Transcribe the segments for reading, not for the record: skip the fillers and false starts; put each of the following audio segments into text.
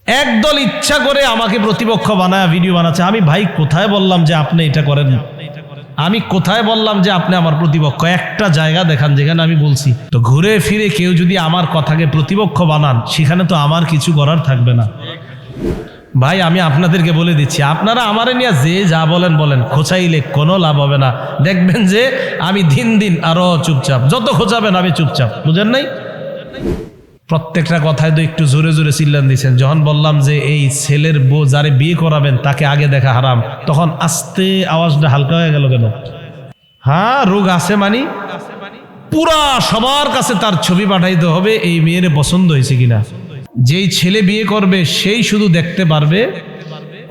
একদল ইচ্ছা করে আমাকে প্রতিপক্ষ বানায় ভিডিও বানাচ্ছে। আমি ভাই কোথায় বললাম যে আপনি এটা করেন? আমি কোথায় বললাম যে আপনি আমার প্রতিপক্ষ? একটা জায়গা দেখান যেখানে আমি বলছি। তো ঘুরে ফিরে কেউ যদি আমার কথাকে প্রতিপক্ষ বানান, সেখানে তো আমার কিছু করার থাকবে না। ভাই আমি আপনাদেরকে বলে দিচ্ছি, আপনারা আমারে নিয়ে যে যা বলেন বলেন, খোঁচাইলে কোনো লাভ হবে না। দেখবেন যে আমি দিন দিন আরো চুপচাপ, যত খোঁচাবেন আমি চুপচাপ। বুঝেন নাই? প্রত্যেকটা কথায় তো একটু জোরে জোরে চিল্লান দিয়েছেন। যখন বললাম যে এই ছেলের বউ যারে বিয়ে করাবেন তাকে আগে দেখা হারাম, তখন আস্তে আওয়াজটা হালকা হয়ে গেল কেন? হ্যাঁ, রোগ আছে মানি পুরা সবার কাছে তার ছবি পাঠাইতে হবে এই মেয়ের পছন্দ হয়েছে কিনা। যেই ছেলে বিয়ে করবে সেই শুধু দেখতে পারবে,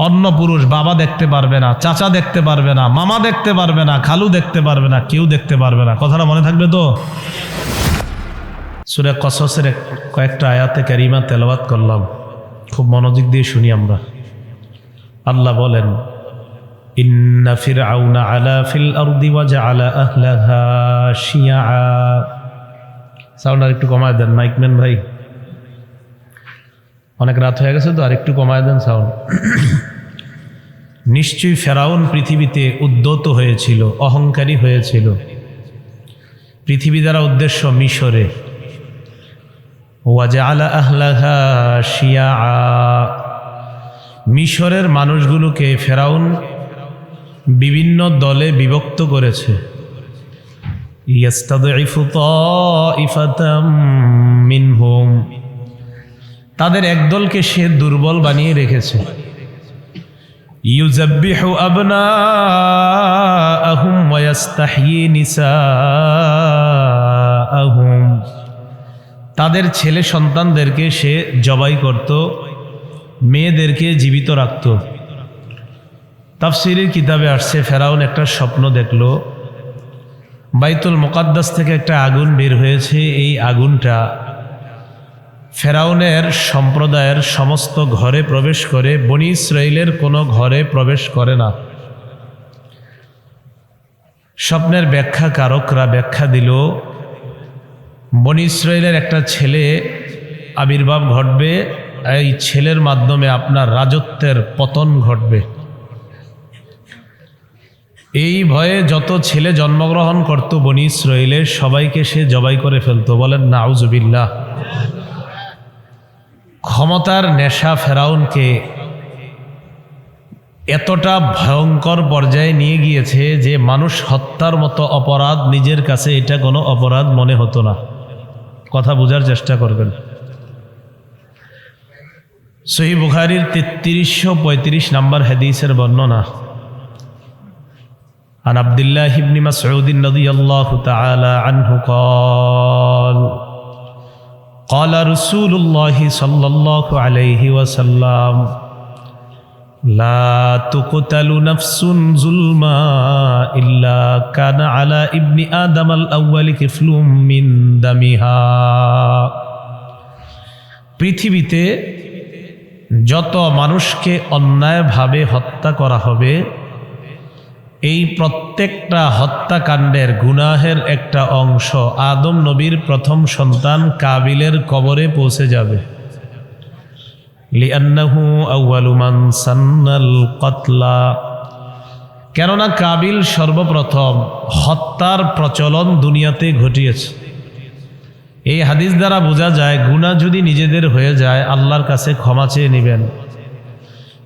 অন্য পুরুষ বাবা দেখতে পারবে না, চাচা দেখতে পারবে না, মামা দেখতে পারবে না, খালু দেখতে পারবে না, কেউ দেখতে পারবে না। কথাটা মনে থাকবে তো? সূরা কসসের কয়েকটা আয়াতে কারিমা তেলাওয়াত করলাম, খুব মনোযোগ দিয়ে শুনি আমরা। আল্লাহ বলেন, ইন্না ফিরআউনা আলা ফিল আরদি ওয়া জাআলা আহলাহা শিয়া। সাউন্ড আর একটু কমায় দেন মাইকম্যান ভাই, অনেক রাত হয়ে গেছে তো, আর একটু কমায় দেন সাউন্ড। নিশ্চয়ই ফেরাউন পৃথিবীতে উদ্যত হয়েছিল, অহংকারী হয়েছিল। পৃথিবী দ্বারা উদ্দেশ্য মিশরে। ওয়াজআলা আহলাহা শিয়া, মিশরের মানুষগুলোকে ফেরাউন বিভিন্ন দলে বিভক্ত করেছে। ইয়াস্তাদঈফু তাইফাতাম মিনহুম, তাদের একদলকে সে দুর্বল বানিয়ে রেখেছে। ইউযাব্বিহু আবনাআহুম ওয়া ইস্তাহয়ী নিসাআহুম, তাদের ছেলে সন্তানদেরকে সে জবাই করত, মেয়েদেরকে জীবিত রাখত। তাফসীরের কিতাবে আসছে ফেরাউন একটা স্বপ্ন দেখল, বাইতুল মুকাদ্দাস থেকে একটা আগুন বের হয়েছে। এই আগুনটা ফেরাউনের সম্প্রদায়ের সমস্ত ঘরে প্রবেশ করে, বনী ইসরাইলের কোনো ঘরে প্রবেশ করে না। স্বপ্নের ব্যাখ্যাকারকরা ব্যাখ্যা দিল, বনী ইসরাইলের একটা ছেলে আবির্ভাব ঘটবে, এই ছেলের মাধ্যমে আপনার রাজত্বের পতন ঘটবে। এই ভয়ে যত ছেলে জন্মগ্রহণ করত বনী ইসরাইলের, সবাইকে সে জবাই করে ফেলতো। বলেন নাউজুবিল্লাহ। ক্ষমতার নেশা ফেরাউনকে এতটা ভয়ঙ্কর পর্যায়ে নিয়ে গিয়েছে যে মানুষ হত্যার মতো অপরাধ নিজের কাছে এটা কোনো অপরাধ মনে হতো না। কথা বোঝার চেষ্টা করবেন। সহিহ বুখারীর 3335 নম্বর হাদিসের বর্ণনা। عن عبد الله بن مسعود رضي الله تعالى عنه قال قال رسول الله صلى الله عليه وسلم لا تقتل نفس ظلما إلا كان على ابن آدم الأول كفل من دمها। পৃথিবীতে যত মানুষকে অন্যায়ভাবে হত্যা করা হবে, এই প্রত্যেকটা হত্যাকাণ্ডের গুনাহের একটা অংশ আদম নবীর প্রথম সন্তান কাবিলের কবরে পৌঁছে যাবে। লিআন্নাহু আউয়ালু মান সান্নাল কতলা, কেননা কাবিল সর্বপ্রথম হত্যার প্রচলন দুনিয়াতে ঘটিয়েছে। এই হাদিস দ্বারা বোঝা যায় গুনাহ যদি নিজেদের হয়ে যায় আল্লাহর কাছে ক্ষমা চেয়ে নেবেন,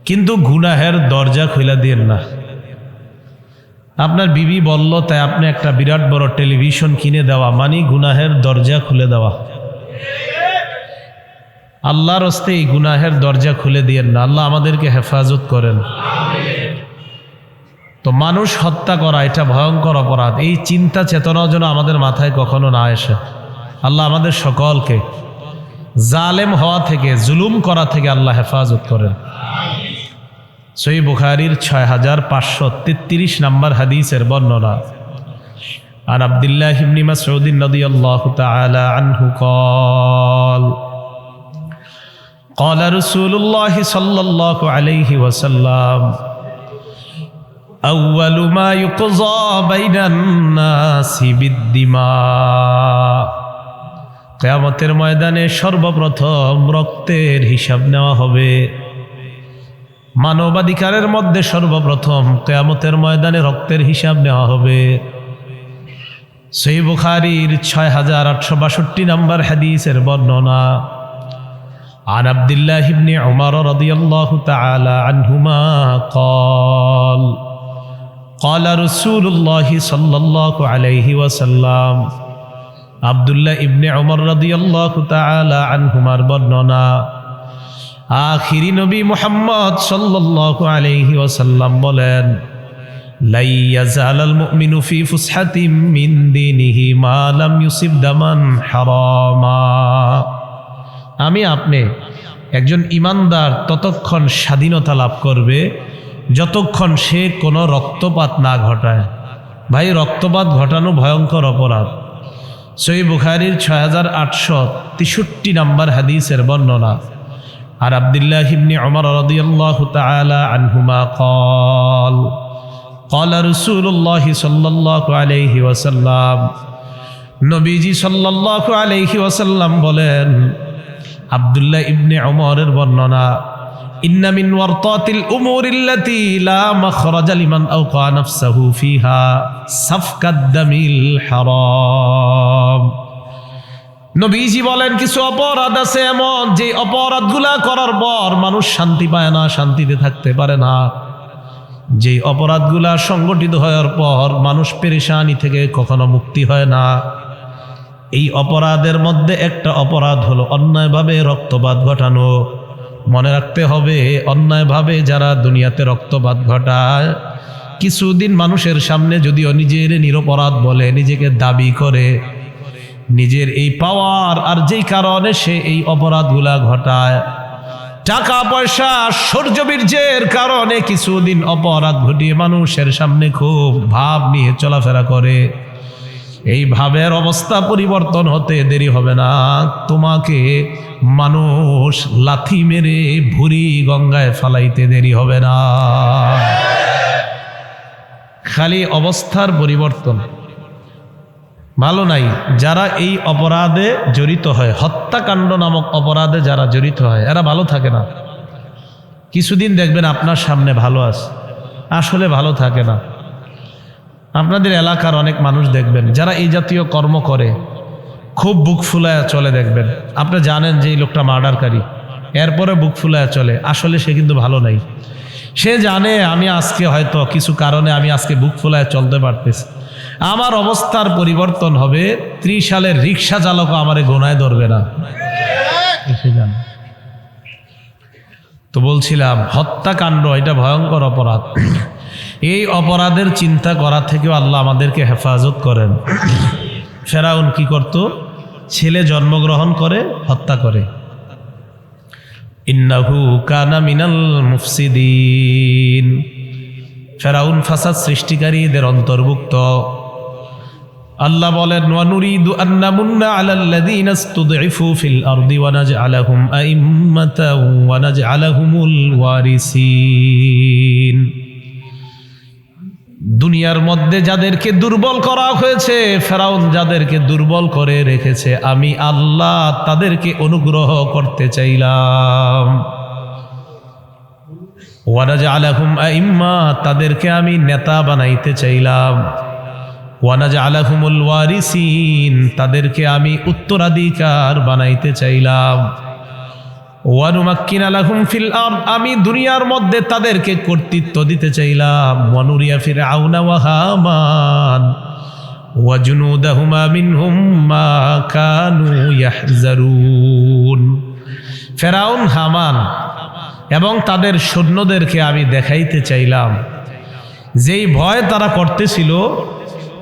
কিন্তু গুনাহের দরজা খুলে দিয়েন না। আপনার বিবি বলল তাই আপনি একটা বিরাট বড় টেলিভিশন কিনে দেওয়া মানে গুনাহের দরজা খুলে দেওয়া। আল্লাহর হস্তে এই গুনাহের দরজা খুলে দিয়েন না। আল্লাহ আমাদেরকে হেফাজত করেন। তো মানুষ হত্যা করা এটা ভয়ঙ্কর অপরাধ, এই চিন্তা চেতনাও যেন আমাদের মাথায় কখনো না আসে। আল্লাহ আমাদের সকলকে জালেম হওয়া থেকে, জুলুম করা থেকে আল্লাহ হেফাজত করেন। সহিহ বুখারীর 6533 নম্বর হাদিসের বর্ণনা। عن عبد الله بن مسعود رضي الله تعالى عنه قال قال رسول الله صلى الله عليه وسلم أول ما يقضى بين الناس بالدماء কিয়ামতের ময়দানে সর্বপ্রথম রক্তের হিসাব নেওয়া হবে। মানবাধিকারের মধ্যে সর্বপ্রথম কিয়ামতের ময়দানে রক্তের হিসাব নেওয়া হবে। সহিহ বুখারীর 6862 নম্বর হাদিসের বর্ণনা। عن عبد الله بن عمر رضي الله تعالى عنهما قال قال رسول الله صلى الله عليه وسلم আব্দুল্লাহ ইবনে উমর রাদিয়াল্লাহু তাআলা আনহুমার বর্ণনা। আখিরি নবী মুহাম্মদ সাল্লাল্লাহু আলাইহি ওয়াসাল্লাম বলেন, লা ইয়াজালাল মুমিনু ফি ফুসহাতিম মিন দীনিহি মা লাম ইউসিব দামান হারামা। আমি আপনি একজন ইমানদার ততক্ষণ স্বাধীনতা লাভ করবে যতক্ষণ সে কোনো রক্তপাত না ঘটায়। ভাই, রক্তপাত ঘটানো ভয়ঙ্কর অপরাধ। সহিহ বুখারীর 6863 নম্বর হাদিসের বর্ণনা। আর আব্দুল্লাহ ইবনে উমর রাদিয়াল্লাহু তাআলা আনহুমা قال قال رسول الله صلى الله عليه وسلم নবীজি সাল্লাল্লাহু আলাইহি ওয়াসাল্লাম বলেন, আব্দুল্লাহ ইবনে উমরের বর্ণনা, ইন্না মিন ওয়ারতাতিল উমুরিল্লাতী লা মাখরাজা লিমান আওকা নাফসাহু ফিহা সাফকাদ দামিল হারাম। নবীজি বলেন, কিছু অপরাধ আছে এমন যে অপরাধগুলা করার পর মানুষ শান্তি পায় না, শান্তিতে থাকতে পারে না। যে অপরাধগুলা সংগঠিত হওয়ার পর মানুষ পেরেশানি থেকে কখনো মুক্তি হয় না। এই অপরাধের মধ্যে একটা অপরাধ হলো অন্যায়ভাবে রক্তপাত ঘটানো। মনে রাখতে হবে, অন্যায়ভাবে যারা দুনিয়াতে রক্তপাত ঘটায়, কিছুদিন মানুষের সামনে যদিও নিজের নিরপরাধ বলে, নিজেকে দাবি করে, নিজের এই পাওয়ার আর যেই কারণে সে এই অপরাধগুলা ঘটায়, টাকা পয়সা শৌর্যবীর্যের কারণে কিছুদিন অপরাধ ঘটিয়ে মানুষের সামনে খুব ভাব নিয়ে চলাফেরা করে। এই ভাবের অবস্থা পরিবর্তন হতে দেরি হবে না। তোমাকে মানুষ লাথি মেরে ভুরি গঙ্গায় ফালাইতে দেরি হবে না। খালি অবস্থার পরিবর্তন ভালো নাই। যারা এই অপরাধে জড়িত হয়, হত্যাকাণ্ড নামক অপরাধে যারা জড়িত হয়, এরা ভালো থাকে না। কিছুদিন দেখবেন আপনার সামনে ভালো আছে, আসলে ভালো থাকে না। আপনাদের এলাকার অনেক মানুষ দেখবেন যারা এই জাতীয় কর্ম করে, খুব বুক ফুলায় চলে। দেখবেন আপনি জানেন যে এই লোকটা মার্ডারকারী, এরপরে বুক ফুলায় চলে, আসলে সে কিন্তু ভালো নাই। সে জানে আমি আজকে হয়তো কিছু কারণে আমি আজকে বুক ফুলায় চলতে পারতেছি, আমার অবস্থার পরিবর্তন হবে, 30 সালের রিক্সা চালকও আমারে গোনায় ধরবে না। তো বলছিলাম, হত্যাকাণ্ড এটা ভয়ঙ্কর অপরাধ। এই অপরাধের চিন্তা করা থেকেও আল্লাহ আমাদেরকে হেফাজত করেন। ফেরাউন কি করত? ছেলে জন্মগ্রহণ করে হত্যা করে। ইন্নাহু কানা মিনাল মুফসিদিন। ফেরাউন ফাসাদ সৃষ্টিকারীদের অন্তর্ভুক্ত। আল্লাহ বলেন, ওয়া নুরিদু আন নামুন্না আলাল্লাযীনা ইসতুদঈফু ফিল আরদি ওয়া নাজআলাহুম আইম্মাতাও ওয়া নাজআলাহুমুল ওয়ারিসিন। দুনিয়ার মধ্যে যাদেরকে দুর্বল করা হয়েছে, ফেরাউন যাদেরকে দুর্বল করে রেখেছে, আমি আল্লাহ তাদেরকে অনুগ্রহ করতে চাইলাম। ওয়া নাজআলাহুম আইম্মা, তাদেরকে আমি নেতা বানাইতে চাইলাম। ওয়া নাজআলাহুমুল ওয়ারিসিন, তাদেরকে আমি উত্তরাধিকার বানাইতে চাইলাম। ওয়া নুমাক্কিনা লাহুম ফিল আরদ, আমি দুনিয়ার মধ্যে তাদেরকে কর্তৃত্ব দিতে চাইলাম। ওয়া নুরিয়া ফিরআউনা ওয়া হামান ওয়া জুনুদাহুমা মিনহুম মা কানু ইয়াহজারুন। ফেরাউন, হামান এবং তাদের সৈন্যদেরকে আমি দেখাইতে চাইলাম যেই ভয় তারা করতেছিল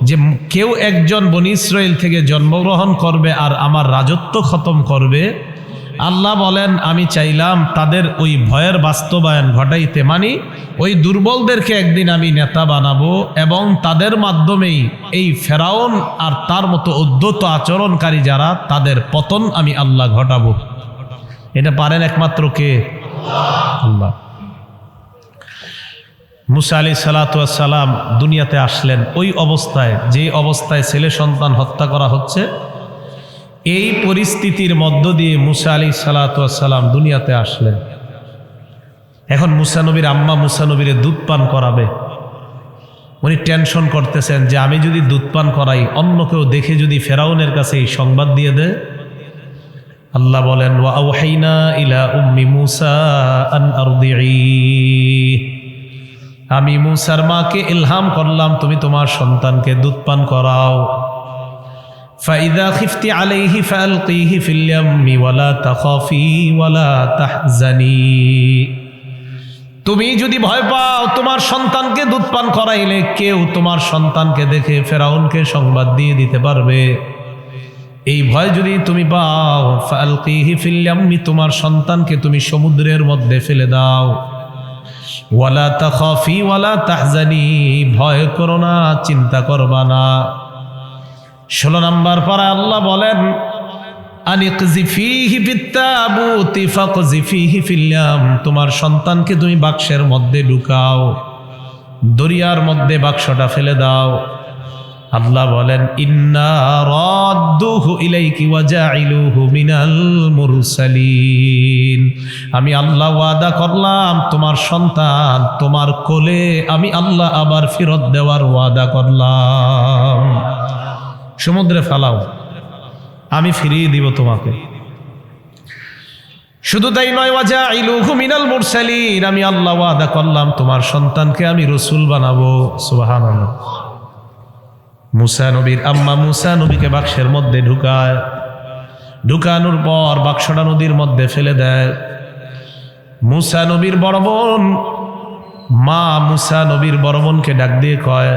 যে কেউ একজন বনি ইসরাইল থেকে জন্মগ্রহণ করবে আর আমার রাজত্ব খতম করবে। আল্লাহ বলেন, আমি চাইলাম তাদের ওই ভয়ের বাস্তবায়ন ঘটাইতে, মানে ওই দুর্বলদেরকে একদিন আমি নেতা বানাবো এবং তাদের মাধ্যমেই এই ফেরাউন আর তার মতো উদ্ধত আচরণকারী যারা, তাদের পতন আমি আল্লাহ ঘটাবো। এটা পারেন একমাত্র কে? আল্লাহ। মুসা আলাইহিস সালাতু ওয়াস সালাম দুনিয়াতে আসলেন ওই অবস্থায়, যে অবস্থায় ছেলে সন্তান হত্যা করা হচ্ছে, এই পরিস্থিতির মধ্য দিয়ে মুসা আলাইহিস সালাতু ওয়াস সালাম দুনিয়াতে আসলেন। এখন মুসা নবীর আম্মা মুসা নবীরে দুধ পান করাবে। উনি টেনশন করতেছেন যে আমি যদি দুধ পান করাই, অন্য কেউ দেখে যদি ফেরাউনের কাছে এই সংবাদ দিয়ে দেয়। আল্লাহ বলেন, ওয়া আওহাইনা ইলা উম্মি মুসা আন আরদিঈ, আমি মুসার মাকে ইলহাম করলাম তুমি তোমার সন্তানকে দুধ পান করাও। ফাইদা খিফতি আলাইহি ফালকিহি ফিল ইয়াম্মি ওয়ালা তাখাফি ওয়ালা তাহজানি, তুমি যদি ভয় পাও তোমার সন্তানকে দুধ পান করাইলে কেউ তোমার সন্তানকে দেখে ফেরাউনকে সংবাদ দিয়ে দিতে পারবে। এই ভয় যদি তুমি পাও, ফালকিহি ফিল ইয়াম্মি, তোমার সন্তানকে তুমি সমুদ্রের মধ্যে ফেলে দাও। ওয়ালা তাখাফি ওয়ালা তাহজানি, ভয় করো না, চিন্তা করবা না। 16 নম্বর পারা আল্লাহ বলেন, আনিকযিফিহি ফিত-তাবুতি ফাকযিফিহি ফিল ইয়াম, তোমার সন্তানকে তুমি বাক্সের মধ্যে ঢুকাও, দরিয়ার মধ্যে বাক্সটা ফেলে দাও। আল্লাহ বলেন, ইন্না রাদ্দুহু ইলাইকি ওয়া জাইলুহু মিনাল মুরসালিন, আমি আল্লাহ ওয়াদা করলাম তোমার সন্তান তোমার কোলে আমি আল্লাহ আবার ফেরত দেওয়ার ওয়াদা করলাম। সমুদ্রে ফেলাও, আমি ফিরিয়ে দিব তোমাকে। শুধু তাই নয়, ওয়া জাইলুহু মিনাল মুরসালিন, আমি আল্লাহ ওয়াদা করলাম তোমার সন্তানকে আমি রাসূল বানাবো। সুবহানাল্লাহ। মুসা নবীর আম্মা মুসা নবীকে বাক্সের মধ্যে ঢুকায়, ঢুকানোর পর বাক্সটা নদীর মধ্যে ফেলে দেয়। মুসা নবীর বড় বোন মা মুসা নবীর বড় বোনকে ডাক দিয়ে কয়,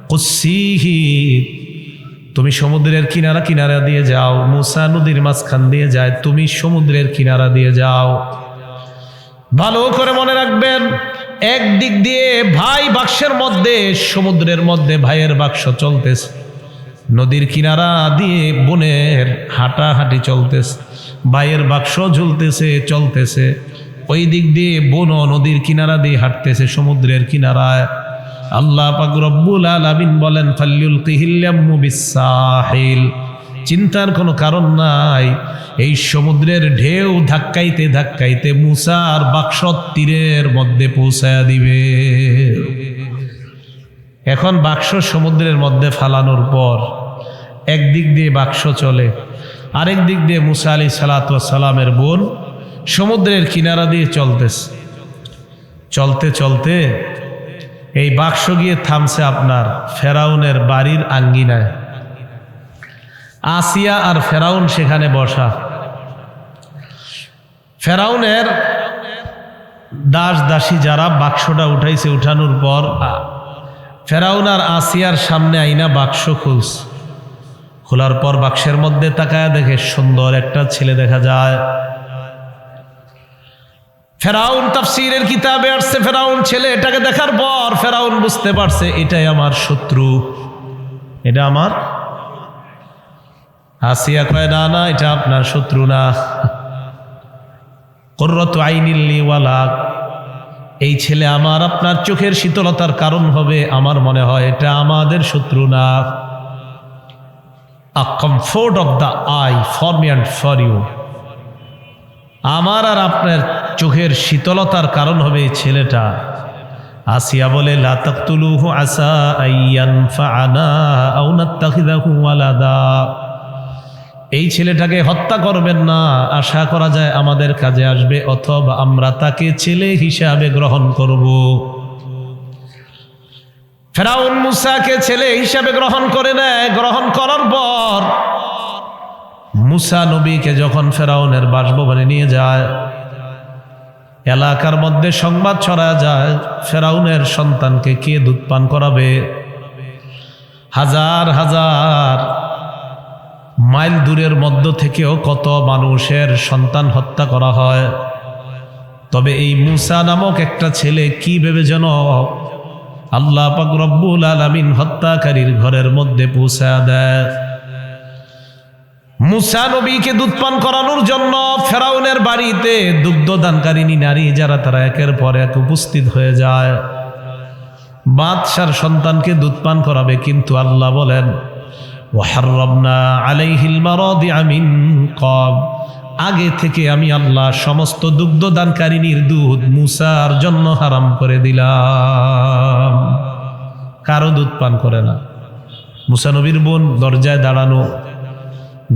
কুসিহি, তুমি সমুদ্রের কিনারা কিনারা দিয়ে যাও। মুসা নদীর মাঝখান দিয়ে যায়, তুমি সমুদ্রের কিনারা দিয়ে যাও। ভালো করে মনে রাখবেন, একদিক দিয়ে ভাই বাক্সের মধ্যে, সমুদ্রের মধ্যে ভাইয়ের বাক্স চলতেছে, নদীর কিনারা দিয়ে বোনের হাঁটাহাঁটি চলতেছে, ভাইয়ের বাক্স ঝুলতেছে চলতেছে। ওই দিক দিয়ে বোনও নদীর কিনারা দিয়ে হাঁটতেছে সমুদ্রের কিনারায়। আল্লাহ পাক রব্বুল আলামিন বলেন, ফাল্যুলকিহিল ইয়াম্মু বিস-সাহিল, চিন্তার কোনো কারণ নাই, এই সমুদ্রের ঢেউ ধাক্কাইতে ধাক্কাইতে মুসার বাক্স তীরের মধ্যে পৌঁছায়া দিবে। এখন বাক্স সমুদ্রের মধ্যে ফালানোর পর একদিক দিয়ে বাক্স চলে, আরেক দিক দিয়ে মুসা আলাইহিস সালাতু ওয়াস সালামের বোন সমুদ্রের কিনারা দিয়ে চলতেছে। চলতে চলতে এই বাক্স গিয়ে থামছে আপনার ফেরাউনের বাড়ির আঙ্গিনায়। আসিয়া আর ফেরাউন সেখানে বসা। ফেরাউনের দাস দাসী যারা বাক্সটা উঠাইছে, উঠানোর পর ফেরাউন আর আসিয়ার সামনে আইনা বাক্স খুলছে। খোলার পর বাক্সের মধ্যে তাকায় দেখে সুন্দর একটা ছেলে দেখা যায়। ফেরাউন তাফসীরের কিতাবে আসছে, ফেরাউন ছেলে এটাকে দেখার পর ফেরাউন বুঝতে পারছে এটাই আমার শত্রু, এটা আমার। আসিয়া কয়, না না, এটা আপনার শত্রু না। কুররাতু আইনিল লি ওয়ালাক, এই ছেলে আমার আপনার চোখের শীতলতার কারণ হবে, আমার মনে হয় এটা আমাদের শত্রু না। A comfort of the eye for me and for you, আমার আর আপনার চোখের শীতলতার কারণ হবে এই ছেলেটা। আসিয়া বলে, লা তাকতুলুহু আসা আইয়ানফাআনা আও নাত্তাখিযাহু ওয়ালাদা, এই ছেলেটাকে হত্যা করবেন না, আশা করা যায় আমাদের কাজে আসবে, অথবা আমরা তাকে ছেলে হিসাবে গ্রহণ করব। ফেরাউন মুসাকে ছেলে হিসাবে গ্রহণ করে নেয়। গ্রহণ করার পর মুসা নবীকে যখন ফেরাউনের বাসভবনে নিয়ে যায়, এলাকার মধ্যে সংবাদ ছড়ায় যায় ফেরাউনের সন্তানকে কে দুধ পান করাবে। হাজার হাজার মাইল দূরের মধ্য থেকেও কত মানুষের সন্তান হত্যা করা হয়। তবে এই মুসা নামক একটা ছেলে কি ভেবে যেন আল্লাহ পাক রব্বুল আলামিন হত্যাকারীর ঘরের মধ্যে পৌঁছা দেয়। মুসা নবীকে দুধ পান করানোর জন্য ফেরাউনের বাড়িতে দুগ্ধদানকারিনী নারী যারা, তারা একের পর এক উপস্থিত হয়ে যায়। বাদশার সন্তানকে দুধ পান করাবে, কিন্তু আল্লাহ বলেন, ওয়াহাররামনা আলাইহিল মারাদিআ মিন ক্বাব, আগে থেকে আমি আল্লাহ সমস্ত দুগ্ধদানকারিনীর দুধ মুসার জন্য হারাম করে দিলাম। কারো দুধ পান করে না। মুসা নবীর বোন দরজায় দাঁড়ানো,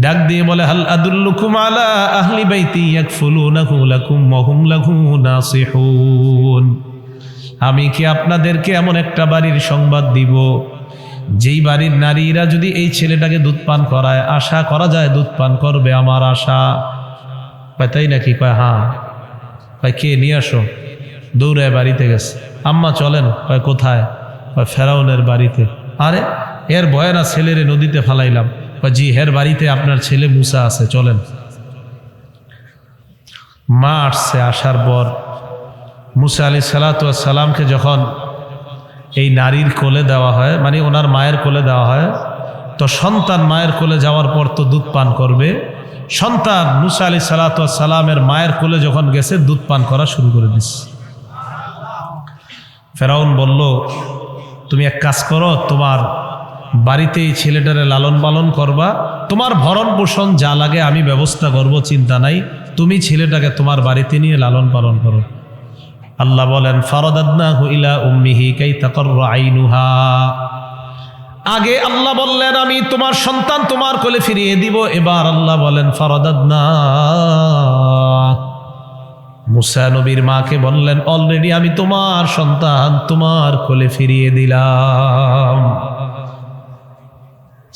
ডাক দিয়ে বলে, হাল আদুল্লুকুম আলা আহলি বাইতি ইয়াকফুলুনাহু লাকুম ওয়া হুম লাহু নাসিহুন, আমি কি আপনাদেরকে এমন একটা বাড়ির সংবাদ দিব যেই বাড়ির নারীরা যদি এই ছেলেটাকে দুধ পান করায়, আশা করা যায় দুধ পান করবে আমার আশা। তাই নাকি? কয় হ্যাঁ। কয় কে? নিয়ে আসো। দৌড়ায় বাড়িতে গেছে। আম্মা চলেন। কয় কোথায়? কয় ফেরাউনের বাড়িতে। আরে এর ভয় না ছেলেরে নদীতে ফালাইলাম। কয় জি, হের বাড়িতে আপনার ছেলে মুসা আছে, চলেন। মা আসছে। আসার পর মুসা আলাইহিস সালাতু ওয়াস সালামকে যখন এই নারীর কোলে দেওয়া হয়, মানে ওনার মায়ের কোলে দেওয়া হয়, তো সন্তান মায়ের কোলে যাওয়ার পর তো দুধ পান করবে। সন্তান মুসা আলাইহিস সালাতু ওয়াস সালামের মায়ের কোলে যখন গেছে, দুধ পান করা শুরু করে দিচ্ছে। ফেরাউন বলল, তুমি এক কাজ করো, তোমার বাড়িতে এই ছেলেটারে লালন পালন করবা, তোমার ভরণ পোষণ যা লাগে আমি ব্যবস্থা করব, চিন্তা নাই, তুমি ছেলেটাকে তোমার বাড়িতে নিয়ে লালন পালন করো। আল্লাহ বলেন, ফারাদাদনাহু ইলা উম্মিহি কাই তাকাররা আইনুহা, আগে আল্লাহ বললেন আমি তোমার সন্তান তোমার কোলে ফিরিয়ে দিব। এবার আল্লাহ বলেন ফারাদাদনা, মুসা নবীর মাকে বললেন অলরেডি আমি তোমার সন্তান তোমার কোলে ফিরিয়ে দিলাম।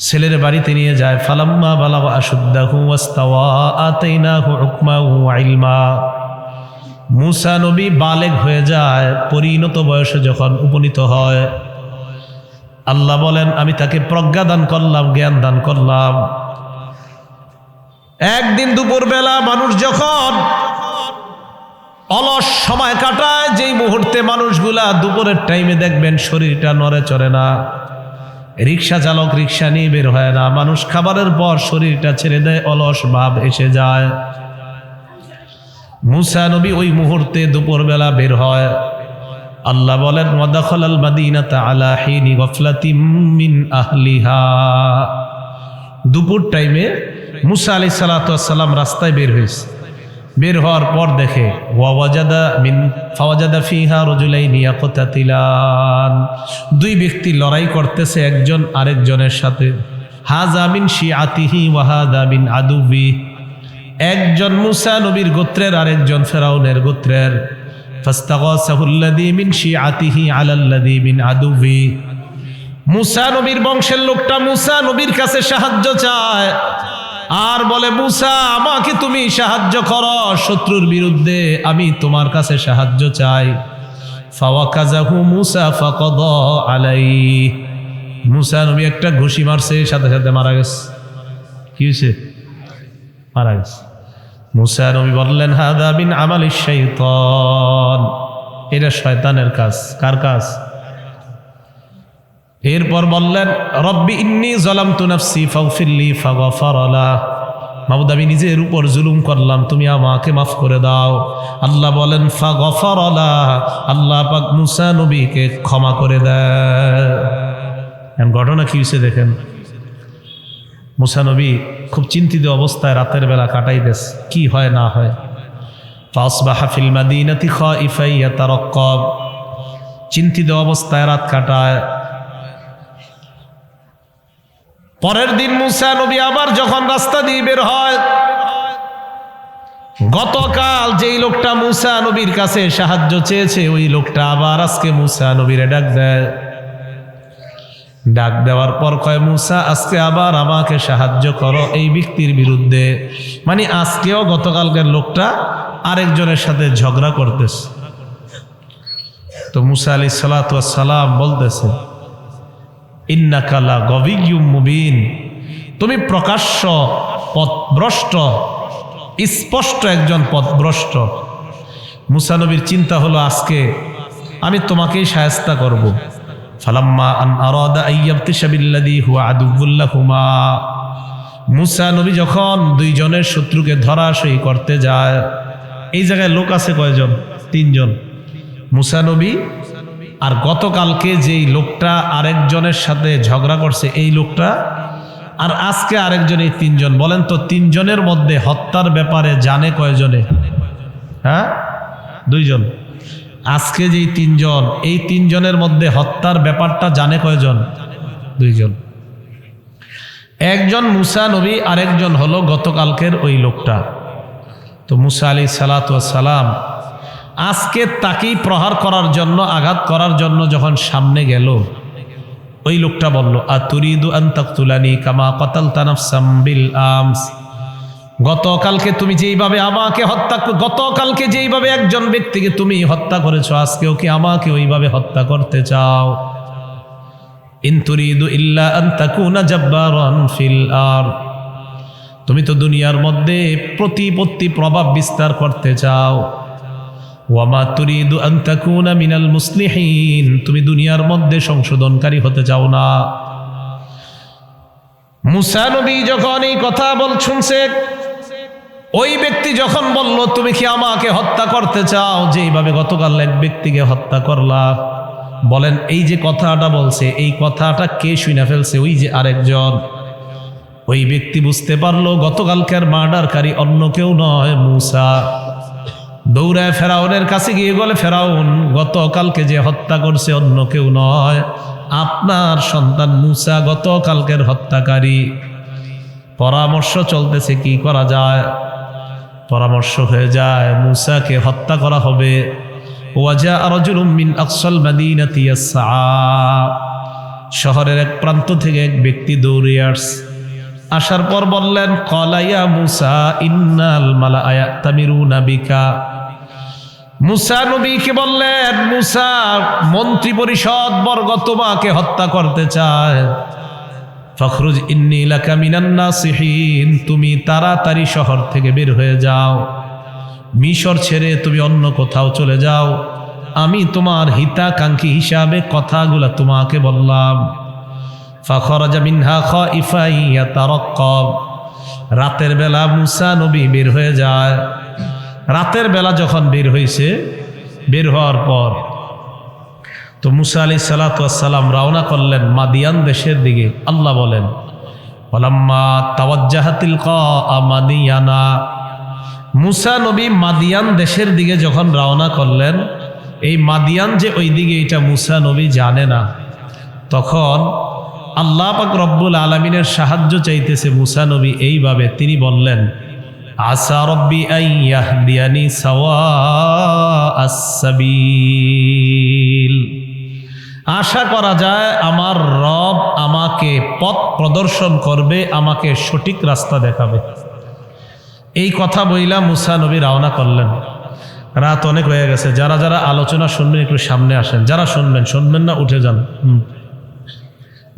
ছেলের বাড়িতে নিয়ে যায়। ফালাম্মা বালাগা আশুদ্দাহু ওয়াস্তাওয়া আতাইনাহু হুকমান ওয়া ইলমা, মুসা নবী বালেগ হয়ে যায়, পরিণত বয়সে যখন উপনীত হয়, আল্লাহ বলেন আমি তাকে প্রজ্ঞা দান করলাম, জ্ঞান দান করলাম। একদিন দুপুরবেলা মানুষ যখন অলস সময় কাটায়, যেই মুহূর্তে মানুষগুলা দুপুরের টাইমে দেখবেন শরীরটা নড়ে চড়ে না, রিক্সা চালক রিক্সা নিয়ে বের হয় না, মানুষ খাবারের পর শরীরটা ছেড়ে দেয়, অলস ভাব এসে যায়। মুসা নবী ওই মুহূর্তে দুপুরবেলা বের হয়। আল্লাহ বলেন ওয়াদাখালাল মাদিনাতা আলা হিনি গফলাতিম মিন আহলিহা, দুপুর টাইমে মুসা আলাইহিস সালাতু ওয়াস সালাম রাস্তায় বের হয়েছে। বের হওয়ার পর দেখে ফাওয়াজাদা ফিহা রাজুলাইনি ইয়াকতাতিলান, দুই ব্যক্তি লড়াই করতেছে একজন আরেকজনের সাথে। হাযা মিন শিআতিহি ওয়া হাযা মিন আদুবি, একজন মুসা নবীর গোত্রের আরেকজন ফেরাউনের গোত্রের। ফাস্তাগাসাহুল্লাযী মিন শিআতিহি আলাল্লাযী মিন আদুবি, মুসা নবীর বংশের লোকটা মুসা নবীর কাছে সাহায্য চায় আর বলে মুসা আমাকে তুমি সাহায্য করো, শত্রুর বিরুদ্ধে আমি তোমার কাছে সাহায্য চাই। ফাওয়াকাযাহু মুসা ফাকাদা আলাইহি, মুসা নবী একটা ঘুষি মারছে, সাথে সাথে মারা গেছে। কি হয়েছে? মারা গেছে। মুসা নবী বললেন হাদা মিন আমালিশ শাইতান, এটা শয়তানের কাজ। কার কাজ? এরপর বললেন রব্বি ইন্নী যালামতু নাফসি ফাগফিরলি ফাগফারা লাহ, মাবুদ আমি নিজের উপর জুলুম করলাম, তুমি আমাকে মাফ করে দাও। আল্লাহ বলেন ফাগফারা লাহ, আল্লাহ পাক মুসা নবীকে ক্ষমা করে দেয়। ঘটনা কি হয়েছে দেখেন। মুসা নবী খুব চিন্তিত অবস্থায় রাতের বেলা কাটাইতেছে, কি হয় না হয়। ফাসবাহা ফিল মাদিনাতি খাইফান ইয়াতারাক্কাব, চিন্তিত অবস্থায় রাত কাটায়। পরের দিন মুসা নবী আবার যখন রাস্তা দিয়ে বের হয়, গতকাল যেই লোকটা মুসা নবীর কাছে সাহায্য চেয়েছে ওই লোকটা আবার আজকে মুসা নবীরে ডাক দেয়। ডাক দেওয়ার পর কয় মুসা আজকে আবার আমাকে সাহায্য করো এই ব্যক্তির বিরুদ্ধে, মানে আজকেও গতকালকের লোকটা আরেকজনের সাথে ঝগড়া করতেছে। তো মুসা আলাইহিস সালাতু ওয়াস সালাম বলতেছে ইন্নাকা লা গাবিয়্যুম মুবিন, তুমি প্রকাশ্য পথভ্রষ্ট, স্পষ্ট একজন পথভ্রষ্ট। মুসা নবীর চিন্তা হলো আজকে আমি তোমাকেই শায়েস্তা করব। ফালাম্মা আন আরাদা আইয়াবতিশা বিল্লাযী হুয়া আদুউল লাহুমা, মুসা নবী যখন দুইজনের শত্রুকে ধরাশয়ী করতে যায়, এই জায়গায় লোক আছে কয়জন? তিনজন। মুসা নবী আর গতকালকে যেই লোকটা আরেকজনের সাথে ঝগড়া করছে এই লোকটা, আর আজকে আরেকজন, এই তিনজন। বলেন তো তিনজনের মধ্যে হত্যার ব্যাপারে জানে কয়জনে? হ্যাঁ, দুইজন। আজকে যেই তিনজন, এই তিনজনের মধ্যে হত্যার ব্যাপারটা জানে কয়জন? দুইজন। একজন মুসা নবী, আরেকজন হলো গতকালকের ওই লোকটা। তো মুসা আলাইহিস সালাতু ওয়াস সালাম আজকে তাকেই প্রহার করার জন্য, আঘাত করার জন্য যখন সামনে গেল, ওই লোকটা বলল, আতুরিদু আন তাকতুলানি কামা কাতালতা নাফসাম বিল আমস। গতকালকে তুমি যেইভাবে আমাকে হত্যা, গতকালকে যেইভাবে একজন ব্যক্তিকে তুমি হত্যা করেছো, আজকেও কি আমাকে ওইভাবে হত্যা করতে চাও? ইন তুরিদু ইল্লা আন তাকুনা জাব্বারান ফিল আরদ। তুমি তো দুনিয়ার মধ্যে প্রতিপত্তি প্রভাব বিস্তার করতে চাও। ওয়ামা তুরিদু আন তাকুনা মিনাল মুসলিহিন। তুমি দুনিয়ার মধ্যে সংশোধনকারী হতে চাও না। মুসা নবী যখন এই কথা শুনছে, ওই ব্যক্তি যখন বলল, তুমি কি আমাকে হত্যা করতে চাও যেইভাবে গতকাল এক ব্যক্তিকে হত্যা করলা? বলেন এই যে কথাটা বলছে, এই কথাটা কে শুনে ফেলছে? ওই যে আরেকজন। ওই ব্যক্তি বুঝতে পারলো গতকালকার মার্ডারকারী অন্য কেউ নয়, মুসা। দৌড়ায় ফেরাউনের কাছে গিয়ে বলে, ফেরাউন, গতকালকে যে হত্যা করছে অন্য কেউ নয়, আপনার সন্তান মুসা গতকালকের হত্যাকারী। পরামর্শ চলতেছে কি করা যায়। পরামর্শ হয়ে যায় মুসাকে হত্যা করা হবে। ওয়াজা রাজুলুম মিন আকসাল মাদিনাতি ইয়াসআ। শহরের এক প্রান্ত থেকে এক ব্যক্তি দৌড়ে আসার পর বললেন, ক্বালা ইয়া মুসা ইন্নাল মালাআ ইয়াতামিরুনা বিকা। মুসা নবীকে বললেন, মুসা, মন্ত্রী পরিষদ বর্গ তোমাকে হত্যা করতে চায়। ফখরুজ ইন্নী লাকা মিনান নাসিহিন। তুমি তাড়াতাড়ি শহর থেকে বের হয়ে যাও, মিশর ছেড়ে তুমি অন্য কোথাও চলে যাও। আমি তোমার হিতাকাঙ্ক্ষী হিসাবে কথাগুলা তোমাকে বললাম। ফাখরাজা মিনহা খাইফান ইয়াতারাক্কাব। রাতের বেলা মুসা নবী বের হয়ে যায়। রাতের বেলা যখন বের হয়েছে, বের হওয়ার পর তো মুসা আলাইহিস সালাতু ওয়াস সালাম রওনা করলেন মাদিয়ান দেশের দিকে। আল্লাহ বলেন, ওয়ালাম্মা তাওয়াজ্জাহা তিলকা মাদিয়ানা। মুসা নবী মাদিয়ান দেশের দিকে যখন রওনা করলেন, এই মাদিয়ান যে ওই দিকে এটা মুসা নবী জানে না। তখন আল্লাহ পাক রব্বুল আলামিনের সাহায্য চাইতেছে মুসা নবী এইভাবে। তিনি বললেন, আসা রব্বি আন ইয়াহদিয়ানি সাওয়াআস সাবিল। আশা করা যায় আমার রব আমাকে পথ প্রদর্শন করবে, আমাকে সঠিক রাস্তা দেখাবে। এই কথা বইলা মুসা নবী রওনা করলেন। রাত অনেক হয়ে গেছে। যারা যারা আলোচনা শুনবেন একটু সামনে আসেন। যারা শুনবেন না উঠে যান।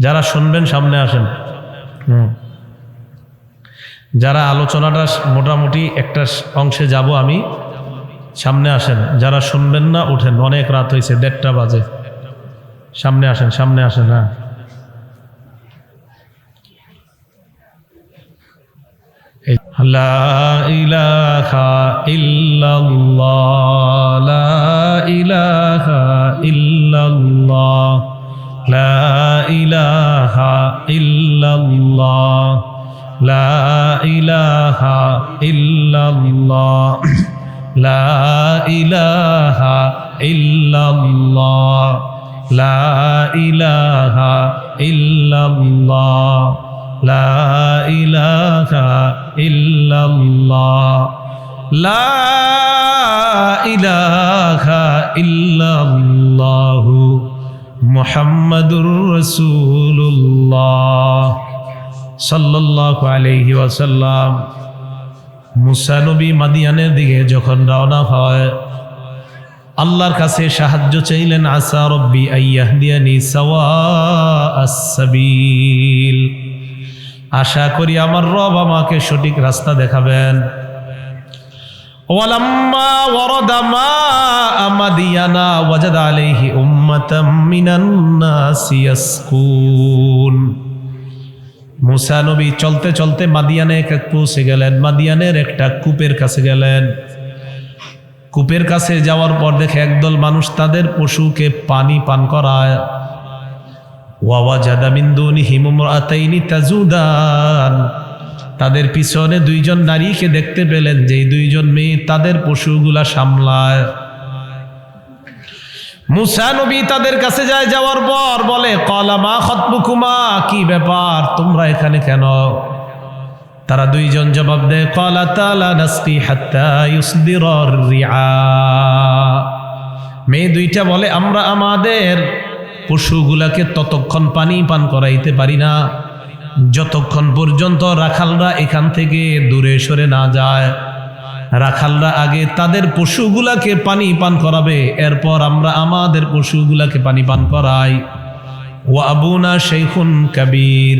যারা শুনবেন সামনে আসেন। যারা আলোচনাটা মোটামুটি একটা অংশে যাব আমি, সামনে আসেন। যারা শুনবেন না উঠেন, অনেক রাত হয়েছে, 1:30 বাজে। সামনে আসেন, সামনে আসেন। হ্যাঁ, লা ইলাহা ইল্লাল্লাহ, লা ইলাহা ইল্লাল্লাহ, লা ইলাহা ইল্লাল্লাহ, লা ইলাহা ইল্লাল্লাহ, লা ইলাহা ইল্লাল্লাহ, লা ইলাহা ইল্লাল্লাহ, লা ইলাহা ইল্লাল্লাহ, লা ইলাহা ইল্লাল্লাহু মুহাম্মাদুর রাসূলুল্লাহ সাল্লাল্লাহু আলাইহি ওয়াসাল্লাম। মুসা নবী মাদিয়ানের দিকে যখন রওনা হয়, আল্লাহর কাছে সাহায্য চাইলেন। আসা রব্বি আন ইয়াহদিয়ানি সাওয়াআস সাবিল। আশা করি আমার রব আমাকে সঠিক রাস্তা দেখাবেন। ওয়ালাম্মা ওয়ারাদা মাআ মাদিয়ানা ওয়াজাদা আলাইহি উম্মাতাম মিনান নাসি ইয়াসকুন। মুসা নবী চলতে চলতে মাদিয়ানে পৌঁছে গেলেন। মাদিয়ানের একটা কূপের কাছে গেলেন। কূপের কাছে যাওয়ার পর দেখে একদল মানুষ তাদের পশুকে পানি পান করায়। ওয়াওয়াজাদা মিন দুনিহিম ইমরাতাইনি তাজুদান, তাদের পিছনে দুইজন নারীকে দেখতে পেলেন, যে দুইজন মেয়ে তাদের পশুগুলা সামলায়। মুসা নবী তাদের কাছে যায়, যাওয়ার পর বলে ক্বালা মা খাতবুকুমা, কি ব্যাপার তোমরা এখানে কেন? তারা দুইজন জবাব দেয় ক্বালাতা লা নাসকি হাত্তা ইউসদিরার রিআ। মেয়ে দুইটা বলে আমরা আমাদের পশুগুলাকে ততক্ষণ পানি পান করাইতে পারি না যতক্ষণ পর্যন্ত রাখালরা এখান থেকে দূরে সরে না যায়। রাখালরা আগে তাদের পশুগুলাকে পানি পান করাবে, এরপর আমরা আমাদের পশুগুলাকে পানি পান করাই। ওয়া আবুনা শাইখুন কাবীর,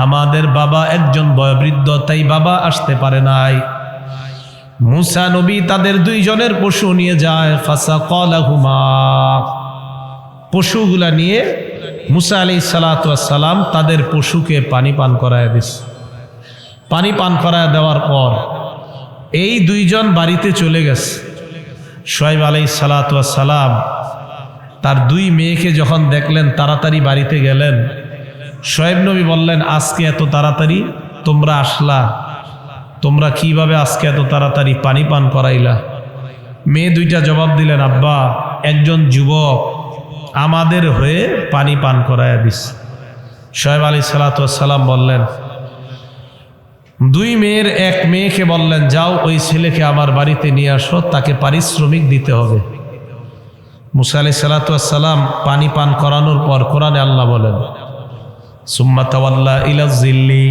আমাদের বাবা একজন বয়োবৃদ্ধ, তাই বাবা আসতে পারে নাই। মুসা নবী তাদের দুইজনের পশু নিয়ে যায়। ফাসাকালাহুমা, পশুগুলা নিয়ে মুসা আলাইহিস সালাতু ওয়াস সালাম তাদের পশুকে পানি পান করায় দিস। পানি পান করায় দেওয়ার পর এই দুইজন বাড়িতে চলে গেছে। শুআয়ব আলাইহিস সালাতু ওয়াস সালাম তার দুই মেয়েকে যখন দেখলেন তাড়াতাড়ি বাড়িতে গেলেন। শুআয়ব নবী বললেন, আজকে এত তাড়াতাড়ি তোমরা আসলা, তোমরা কিভাবে আজকে এত তাড়াতাড়ি পানি পান করাইলা? মেয়ে দুইটা জবাব দিলেন, আব্বা একজন যুবক আমাদের হয়ে পানি পান করাইয়া দিস। শুআয়ব আলাইহিস সালাতু ওয়াস সালাম বললেন, দুই মেয়ের এক মেয়েকে বললেন, যাও ওই ছেলেকে আমার বাড়িতে নিয়ে আসো, তাকে পারিশ্রমিক দিতে হবে। মুসা আলাইহিস সালাতু ওয়াস সালাম পানি পান করানোর পর কোরআনে আল্লাহ বলেন, সুম্মা তাওয়াল্লা ইলা জিল্লি,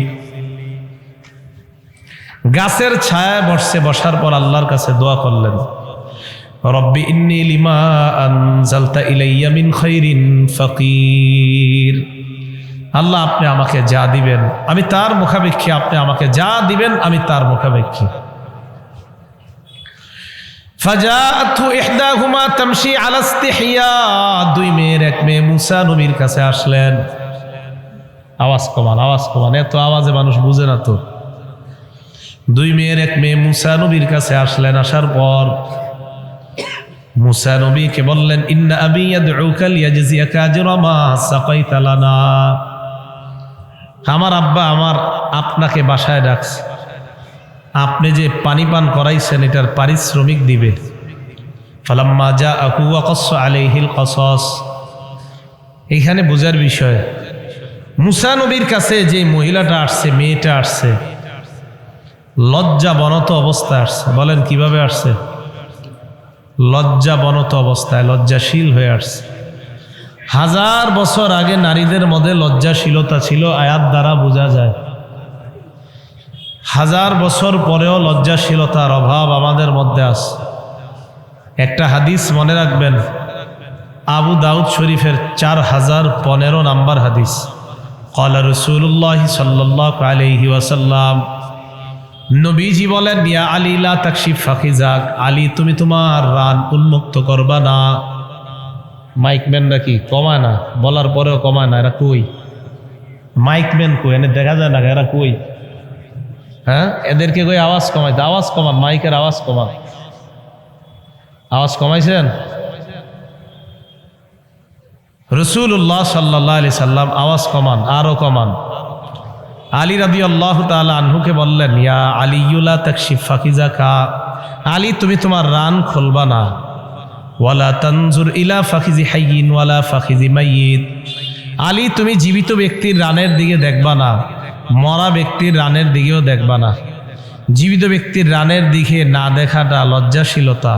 গাছের ছায়ায় বসার পর আল্লাহর কাছে দোয়া করলেন, রব্বি ইন্নী লিমা আনজালতা ইলাইয়া মিন খাইরিন ফাকির। আল্লাহ আপনি আমাকে যা দিবেন আমি তার মুখাপেক্ষী, আপনি আমাকে যা দিবেন আমি তার মুখাপেক্ষী। ফাজাআতহু ইহদাহুমা তামশি আলা ইস্তিহইয়া, দুই মেয়ের এক মেয়ে মুসা নবীর কাছে আসলেন। আওয়াজ কমান, আওয়াজ কমান, এত আওয়াজে মানুষ বুঝে না তো। দুই মেয়ের এক মেয়ে মুসা নবীর কাছে আসলেন। আসার পর মুসা নবীকে বললেন, ইন্না আবি ইয়াদউকা লিয়াজজিয়াকা আজরা মা সাকাইতা লানা, আমার আব্বা আপনাকে বাসায় ডাকছে, আপনি যে পানি পান করাইছেন এটার পারিশ্রমিক দিবে। ফালাম্মা জাআহু ওয়া কাসসা আলাইহিল কসস, এখানে বুঝার বিষয়, মুসা নবীর কাছে যে মহিলাটা আসছে, মেয়েটা আসছে, লজ্জাবনত অবস্থায় আসছে। বলেন কিভাবে আসছে? লজ্জাবনত অবস্থায়, লজ্জাশীল হয়ে আসছে। 1000 বছর আগে নারীদের মধ্যে লজ্জাশীলতা ছিল, আয়াত দ্বারা বোঝা যায়। 1000 বছর পরেও লজ্জাশীলতার অভাব আমাদের মধ্যে আছে। একটা হাদিস মনে রাখবেন, আবু দাউদ শরীফের 4015 নাম্বার হাদিস। ক্বালা রাসূলুল্লাহ সাল্লাল্লাহু আলাইহি ওয়াসাল্লাম, নবীজি বলেন, ইয়া আলী লা তাকশিফ ফাখিজাক, আলী তুমি তোমার রান উন্মুক্ত করবা না। মাইকম্যানরা কি কমায় না? বলার পরেও কমায় না, এরা কই? মাইকম্যান কই? এনে দেখা যায় না, এরা কই? হ্যাঁ, এদেরকে কই আওয়াজ কমাইতে। আওয়াজ কমান, মাইকের আওয়াজ কমান। আওয়াজ কমাইছেন? রাসূলুল্লাহ সাল্লাল্লাহু আলাইহি সাল্লাম আওয়াজ কমান, আরো কমান। আলী রাদিয়াল্লাহু তাআলা আনহুকে বললেন, ইয়া আলী লা তাকশিফ ফাখিজাকা, আলী তুমি তোমার রান খুলবা না। ওয়ালা তানজুর ইলা ফাখিজি হাইয়িন ওয়ালা ফাখিজি মাইয়িত, আলী তুমি জীবিত ব্যক্তির রানের দিকে দেখবা না, মরা ব্যক্তির রানের দিকেও দেখবা না। জীবিত ব্যক্তির রানের দিকে না দেখাটা লজ্জাশীলতা,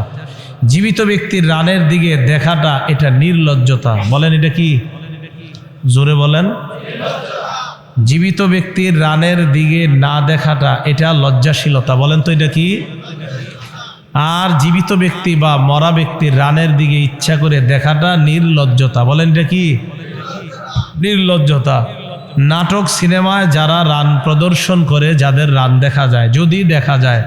জীবিত ব্যক্তির রানের দিকে দেখাটা এটা নির্লজ্জতা। বলেন এটা কি? জোরে বলেন। জীবিত ব্যক্তির রানের দিকে না দেখাটা এটা লজ্জাশীলতা। বলেন তো এটা কি? আর জীবিত ব্যক্তি বা মরা ব্যক্তির রানের দিকে ইচ্ছা করে দেখাটা নির্লজ্জতা। বলেন এটা কি? নির্লজ্জতা। নাটক সিনেমায় যারা রান প্রদর্শন করে, যাদের রান দেখা যায়, যদি দেখা যায়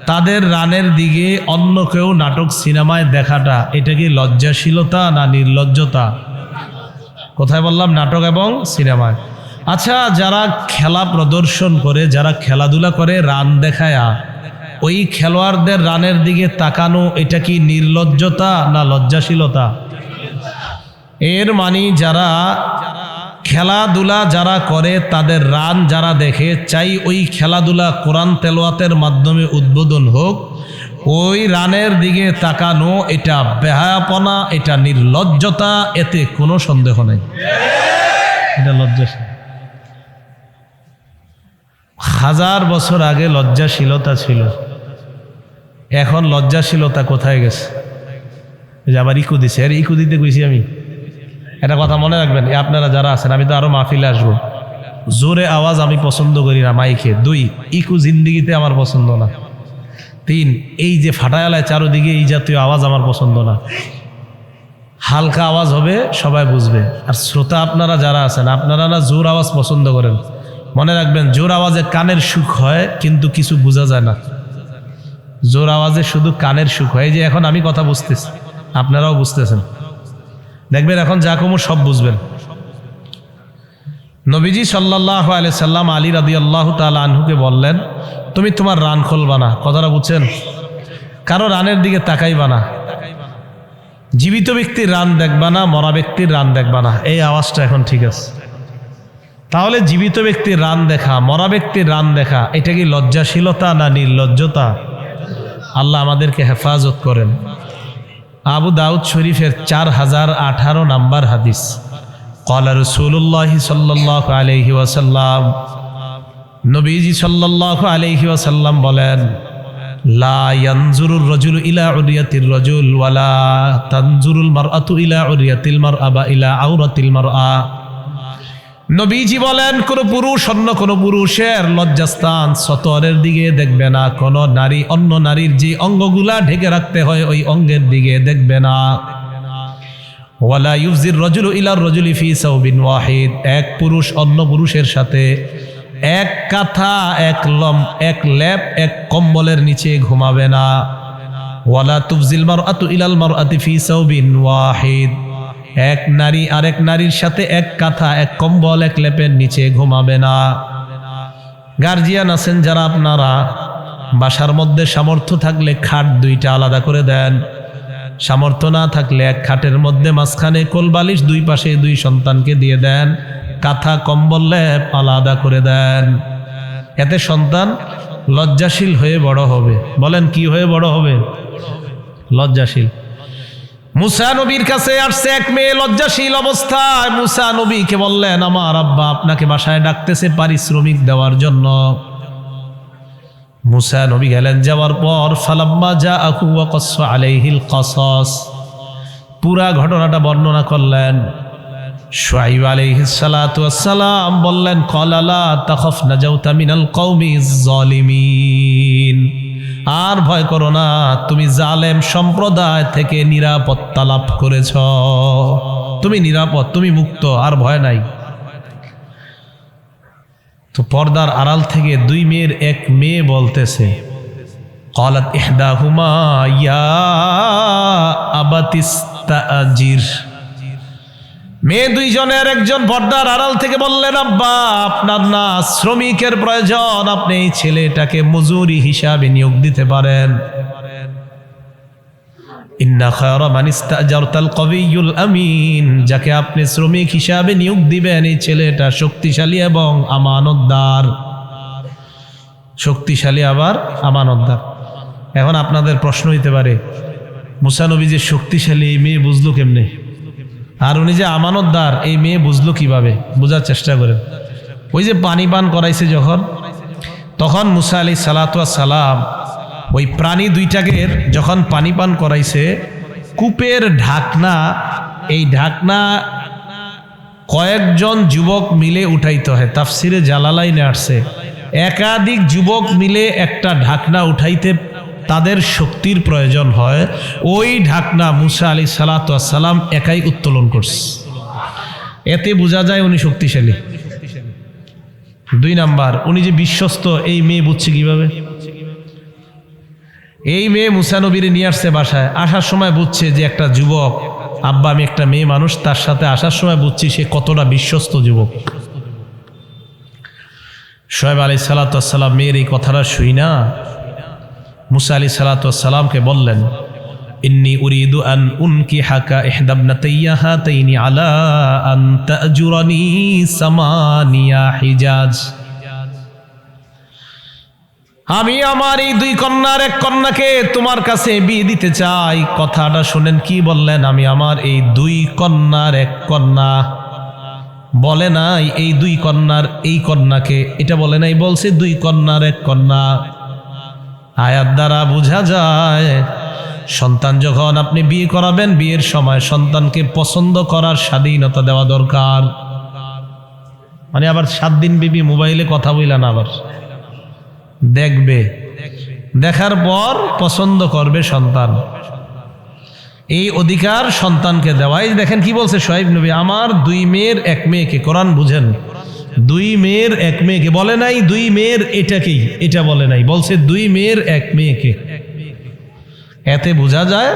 তাদের রানের দিকে অন্য কেউ নাটক সিনেমায় দেখাটা এটা কি লজ্জাশীলতা না নির্লজ্জতা? কোথায় বললাম? নাটক এবং সিনেমায়। আচ্ছা, যারা খেলা প্রদর্শন করে, যারা খেলাধুলা করে, রান দেখায়া ওই খেলোয়াড়দের রানের দিকে তাকানো এটা কি নির্লজ্জতা না লজ্জাশীলতা? এর মানে যারা খেলাধুলা যারা করে তাদের রান যারা দেখে, চাই ওই খেলাধুলা কোরআন তেলাওয়াতের মাধ্যমে উদ্বোধন হোক। ওই রানের দিকে তাকানো এটা বেহায়াপনা, এটা নির্লজ্জতা, এতে কোনো সন্দেহ নেই। এটা লজ্জাশীল। 1000 বছর আগে লজ্জাশীলতা ছিল, এখন লজ্জাশীলতা কোথায় গেছে? যে আবার ইকু দিছে, আরে ইকু দিতে কইছি আমি। এটা কথা মনে রাখবেন আপনারা যারা আছেন, আমি তো আরো মাহফিলে আসবো। জোরে আওয়াজ আমি পছন্দ করি না মাইকে। 2, ইকু জিন্দিগিতে আমার পছন্দ না। 3, এই যে ফাটায়ালায় চারোদিকে এই জাতীয় আওয়াজ আমার পছন্দ না। হালকা আওয়াজ হবে, সবাই বুঝবে। আর শ্রোতা আপনারা যারা আছেন, আপনারা না জোর আওয়াজ পছন্দ করেন। মনে রাখবেন, জোর আওয়াজে কানের সুখ হয়, কিন্তু কিছু বোঝা যায় না। জোর আওয়াজে শুধু কানের সুখ হয়। এই যে এখন আমি কথা বুঝতেছি, আপনারাও বুঝতেছেন। দেখবেন এখন যা কমু সব বুঝবেন। নবীজি সাল্লাল্লাহু আলাইহি সাল্লাম আলী রাদিয়াল্লাহু তাআলা আনহুকে বললেন, তুমি তোমার রান খুলবা না। কথাটা বুঝছেন? কারো রানের দিকে তাকাইবা না। জীবিত ব্যক্তির রান দেখবা না, মরা ব্যক্তির রান দেখবা না। এই আওয়াজটা এখন ঠিক আছে? তাহলে জীবিত ব্যক্তির রান দেখা, মরা ব্যক্তির রান দেখা, এটা কি লজ্জাশীলতা না নির্লজ্জতা? আল্লাহ আমাদেরকে হেফাজত করেন। আবু দাউদ শরীফের 4018 নাম্বার হাদিস। ক্বালা রাসূলুল্লাহ সাল্লাল্লাহু আলাইহি ওয়াসাল্লাম, নবীজি সাল্লাল্লাহু আলাইহি ওয়াসাল্লাম বলেন, লা ইয়ানজুরুর রাজুলু ইলা উরিয়াতির রাজুল ওয়ালা তানজুরুল মারআতু ইলা উরিয়াতিল মারআ বা ইলা আওরাতিল মারআ। নবীজি বলেন, কোন পুরুষ অন্য কোন পুরুষের লজ্জাস্থান সতরের দিকে দেখবে না। কোন নারী অন্য নারীর যে অঙ্গগুলা ঢেকে রাখতে হয় ওই অঙ্গের দিকে দেখবে না। ওয়ালা ইউজির রাজুলু ইলার রাজুলি ফি সাওবিন ওয়াহিদ, এক পুরুষ অন্য পুরুষের সাথে এক কাঁথা, এক লেপ, এক কম্বলের নিচে ঘুমাবে না। ওয়ালা তুফজিল মারআতু ইলাল মারআতি ফি সাওবিন ওয়াহিদ, এক নারী আরেক নারীর সাথে এক কাঁথা, এক কম্বল, এক লেপের নিচে ঘুমাবে না। গার্জিয়ান আছেন যারা, আপনারা বাসার মধ্যে সামর্থ্য থাকলে খাট 2টা আলাদা করে দেন। সামর্থ্য না থাকলে এক খাটের মধ্যে মাঝখানে কোলবালিশ, 2 পাশে 2 সন্তানকে দিয়ে দেন। কাঁথা কম্বল লেপ আলাদা করে দেন। এতে সন্তান লজ্জাশীল হয়ে বড় হবে। বলেন কি হয়ে বড় হবে? লজ্জাশীল। মুসা নবীর কাছে আসছে এক মেয়ে লজ্জাশীল অবস্থায়। মুসা নবীকে বললেন, আমার আব্বা আপনাকে বাসায় ডাকতেছে পারিশ্রমিক দেওয়ার জন্য। মুসা নবী গেলেন, যাওয়ার পর ফালাম্মা জাআহু ওয়া কাসসা আলাইহিল কাসাস, পুরা ঘটনাটা বর্ণনা করলেন। শুআইব আলাইহিস সালাতু ওয়াস সালাম বললেন, ক্বালা লা তাখাফ নাজাউতা মিনাল কওমিজ জালিমিন, আর ভয় করো না, তুমি জালেম সম্প্রদায় থেকে নিরাপত্তা লাভ করেছ। তুমি নিরাপদ, তুমি মুক্ত, আর ভয় নাই। তো পর্দার আড়াল থেকে 2 মেয়ের এক মেয়ে বলতেছে, ক্বালাত ইহদাহুমা ইয়া আবাতিস্তাজির। মেয়ে 2 জনের একজন পর্দার আড়াল থেকে বললেন, আব্বা আপনার না শ্রমিকের প্রয়োজন, আপনি এই ছেলেটাকে মজুরি হিসাবে নিয়োগ দিতে পারেন। ইন্না খায়রা মান ইস্তাজারতাল কবিয়ুল আমিন, যাকে আপনি শ্রমিক হিসাবে নিয়োগ দিবেন এই ছেলেটা শক্তিশালী এবং আমানতদার। শক্তিশালী আবার আমানতদার। এখন আপনাদের প্রশ্ন হইতে পারে, মুসা নবী যে শক্তিশালী এই মেয়ে বুঝলো কেমনে? আর উনি যে আমানতদার এই মেয়ে বুঝলো কিভাবে? বোঝার চেষ্টা করেন। ওই যে পানি পান করাইছে তখন মুসা আলাইহিস সালাতু ওয়াস সালাম ওই প্রাণী 2টাকে যখন পানি পান করাইছে, কূপের ঢাকনা, এই ঢাকনা কয়েকজন যুবক মিলে উঠাইতে হয়। তাফসিরে জালালাইনে আসছে, একাধিক যুবক মিলে একটা ঢাকনা উঠাইতে তাদের শক্তির প্রয়োজন হয়। ওই ঢাকনা মুসা আলাইহিস সালাতু ওয়াস সালাম একাই উত্তোলন করছে। এতে বোঝা যায় উনি শক্তিশালী। 2 নাম্বার, উনি যে বিশ্বস্ত এই মেয়ে বুঝছে কিভাবে? এই মেয়ে মুসা নবীরে নিয়ে আসছে বাসায়, আসার সময় বুঝছে যে একটা যুবক, আব্বা আমি একটা মেয়ে মানুষ, তার সাথে আসার সময় বুঝছি সে কতটা বিশ্বস্ত যুবক। শুআইব আলাইহিস সালাতু ওয়াস সালাম মেয়ের এই কথাটা শুই না মুসা আলাইহিস সালাতু ওয়াস সালামকে বললেন, ইন্নী উরিদু আন উনকিহাকা ইহদা ইবনাতাইয়া হাতাইনি আলা আন তাজুরানি সামানিয়া হিজাজ। আমি আমার এই দুই কন্যার এক কন্যাকে তোমার কাছে বিয়ে দিতে চাই। কথাটা শুনেন, কি বললেন? আমি আমার এই দুই কন্যার এক কন্যা, বলে নাই এই দুই কন্যার এই কন্যাকে, এটা বলে নাই, বলছে দুই কন্যার এক কন্যা। আয়াত দ্বারা বোঝা যায় সন্তান যখন আপনি বিয়ে করাবেন, বিয়ের সময় সন্তানকে পছন্দ করার স্বাধীনতা দেওয়া দরকার। মানে আবার 7 দিন বিবি মোবাইলে কথা বললেন, আবার দেখবে, দেখার পর পছন্দ করবে সন্তান। এই অধিকার সন্তানকে দেওয়াই। দেখেন কি বলছে শোয়েব নবী, আমার 2 মেয়ের 1 মেয়েকে। কোরআন বুঝেন, 2 মেয়ের 1 মেয়েকে বলে নাই 2 মেয়ের এটাকেই, এটা বলে নাই, বলছে 2 মেয়ের 1 মেয়েকে। এতে বোঝা যায়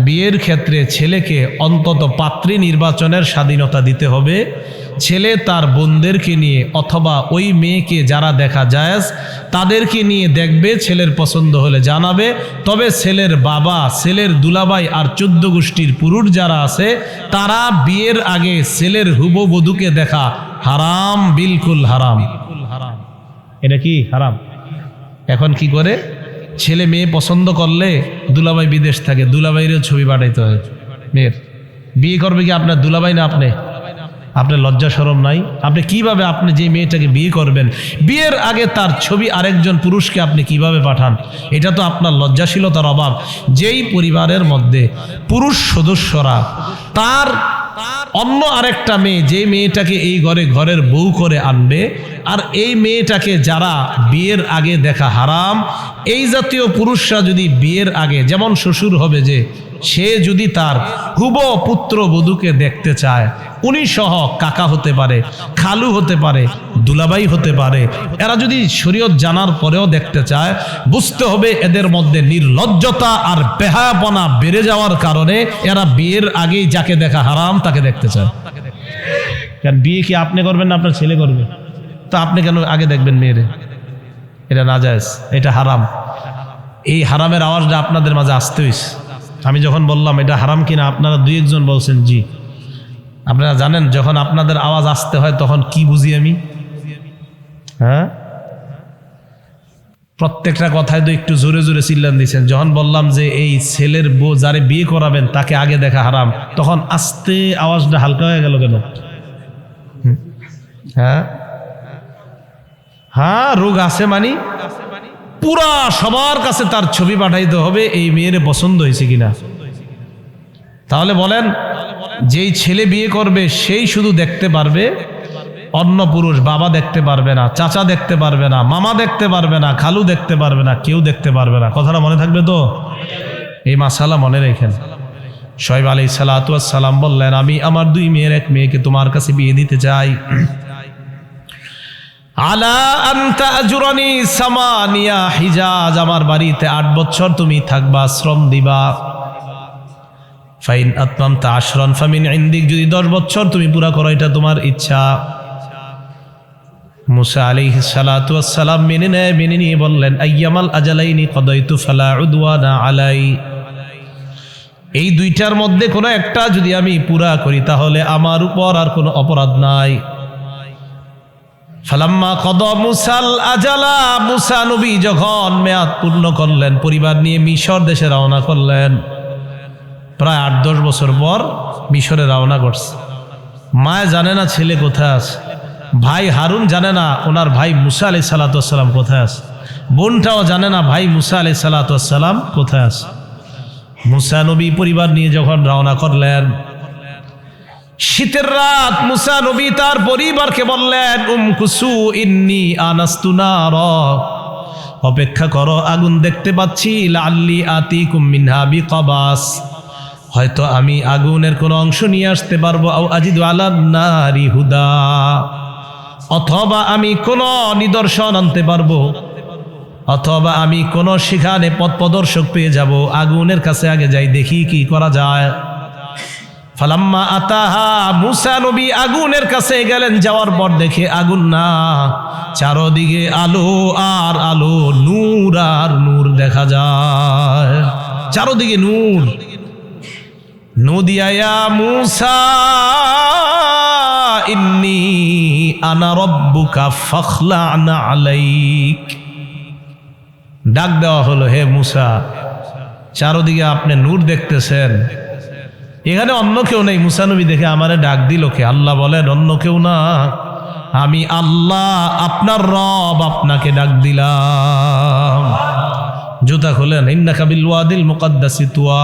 বিয়ের ক্ষেত্রে ছেলেকে অন্তত পাত্রী নির্বাচনের স্বাধীনতা দিতে হবে। ছেলে তার বোনদেরকে নিয়ে অথবা ওই মেয়েকে যারা দেখা যায় তাদেরকে নিয়ে দেখবে, ছেলের পছন্দ হলে জানাবে। তবে ছেলের বাবা, ছেলের দুলাভাই আর 14 গোষ্ঠীর পুরুষ যারা আছে তারা বিয়ের আগে ছেলের হুববধূকে দেখা হারাম, বিলকুল হারাম। এটা কি হারাম? এখন কি করে? ছেলে মেয়ে পছন্দ করলে দুলাভাই বিদেশ থাকে, দুলাভাইয়েরও ছবি পাঠাইতে হয় মেয়ের। বিয়ে করবে কি আপনার দুলাভাই না আপনি? আপনার লজ্জা শরম নাই? আপনি কিভাবে, আপনি যে মেয়েটাকে বিয়ে করবেন বিয়ের আগে তার ছবি আরেকজন পুরুষকে আপনি কিভাবে পাঠান? এটা তো আপনার লজ্জাশীলতার অভাব। যেই পরিবারের মধ্যে পুরুষ সদস্যরা তার অন্য আরেকটা মেয়ে, যে মেয়েটাকে এই ঘরের বউ করে আনবে, আর এই মেয়েটাকে যারা বিয়ের আগে দেখা হারাম, এই জাতীয় পুরুষরা যদি বিয়ের আগে, যেমন শ্বশুর হবে যে, সে যদি তার হুব পুত্র বধূকে দেখতে চায়, উনি সহ কাকা হতে পারে, খালু হতে পারে, দুলাভাই হতে পারে, এরা যদি শরীয়ত জানার পরেও দেখতে চায়, বুঝতে হবে এদের মধ্যে নির্লজ্জতা আর বেহায়াপনা বেড়ে যাওয়ার কারণে এরা বিয়ের আগেই যাকে দেখা হারাম তাকে দেখতে চায়। কারণ বিয়ে কি আপনি করবেন না আপনার ছেলে করবে? তো আপনি কেন আগে দেখবেন মেয়েরে? এটা নাজায়েজ, এটা হারাম। এই হারামের আওয়াজটা আপনাদের মাঝে আসতে হইছে। আমি যখন বললাম এটা হারাম কিনা, আপনারা 2-1 জন বলছেন জি। আপনারা জানেন যখন আপনাদের আওয়াজ আসতে হয় তখন কি বুঝি আমি? হ্যাঁ, প্রত্যেকটা কথায় তো একটু জোরে জোরে চিল্লান দিয়েছেন। যখন বললাম যে এই ছেলের বউ যারে বিয়ে করাবেন তাকে আগে দেখা হারাম, তখন আস্তে আওয়াজটা হালকা হয়ে গেল কেন? হ্যাঁ হ্যাঁ, রোগ আছে মানে পুরা সবার কাছে তার ছবি পাঠাইতে হবে এই মেয়ের পছন্দ হয়েছে কিনা। তাহলে বলেন, যেই ছেলে বিয়ে করবে সেই শুধু দেখতে পারবে, অন্য পুরুষ বাবা দেখতে পারবে না, চাচা দেখতে পারবে না, মামা দেখতে পারবে না, খালু দেখতে পারবে না, কেউ দেখতে পারবে না। কথাটা মনে থাকবে তো? এই মাসালা মনে রেখেন। শোয়েব আলাইহিস সালাতু ওয়াস সালাম বললেন, আমি আমার 2 মেয়ের 1 মেয়েকে তোমার কাছে বিয়ে দিতে চাই। আলা আনতা আজুরানি সামানিয়া হিজাজ, আমার বাড়িতে 8 বছর তুমি থাকবা, শ্রম দিবা। ফাইন আতমামতা আশরান ফামিন ইনদিক, যদি 10 বছর তুমি পুরা করো এটা তোমার ইচ্ছা। মুসা আলাইহিস সালাতু ওয়াস সালাম মেনে নেয়। মেনে নিয়ে বললেন, আইয়ামাল আজালাইনি কদাইতু ফালা উদওয়ানা আলাই, এই 2টার মধ্যে কোনো একটা যদি আমি পুরা করি তাহলে আমার উপর আর কোনো অপরাধ নাই। ফালাম্মা কদা মুসাল আজালা, মুসা নবী যখন মেয়াদ পূর্ণ করলেন, পরিবার নিয়ে মিশর দেশে রওনা করলেন। প্রায় 8-10 বছর পর মিশরে রওনা করছে। মা জানে না ছেলে কোথায় আছে, ভাই হারুন জানে না ওনার ভাই মুসা আলাইহিস সালাতু ওয়াস সালাম কোথায় আছে, বোনটাও জানে না ভাই মুসা আলাইহিস সালাতু ওয়াস সালাম কোথায় আছে। মুসা নবী পরিবার নিয়ে যখন রওনা করলেন, শীতের রাত, মুসা নবী তার পরিবারকে বললেন, উমকুসু ইন্নী আনাস্তু নারা, অপেক্ষা করো, আগুন দেখতে পাচ্ছি, লাআল্লি আতিকুম মিনহা বিকাবাস, হয়তো আমি আগুনের কোন অংশ নিয়ে আসতে পারবো, আও আজিদু আলান নারি হুদা, অথবা আমি কোন নিদর্শন আনতে পারবো, অথবা আমি কোন সেখানে পথ প্রদর্শক পেয়ে যাব। আগুনের কাছে আগে যাই, দেখি কি করা যায়। ফালাম্মা আতাহা, মুসা নবী আগুনের কাছে গেলেন, যাওয়ার পর দেখে আগুন না, চারদিকে আলো আর আলো, নূর আর নূর দেখা যায়। চারদিকে নূর। নুদিয়া ইয়া মূসা ইন্নী আনা রাব্বুকা ফাখলা'না আলাইক। ডাক দেওয়া হলো, হে মূসা, চারদিকে আপনি নূর দেখতেছেন, এখানে অন্য কেউ নেই। মূসা নবী দেখে আমারে ডাক দিল কে? আল্লাহ বলেন অন্য কেউ না, আমি আল্লাহ আপনার রব আপনাকে ডাক দিলাম। জুতা খুলেন, ইন্নাকা বিল ওয়াদিল মুকাদ্দাসি তুয়া,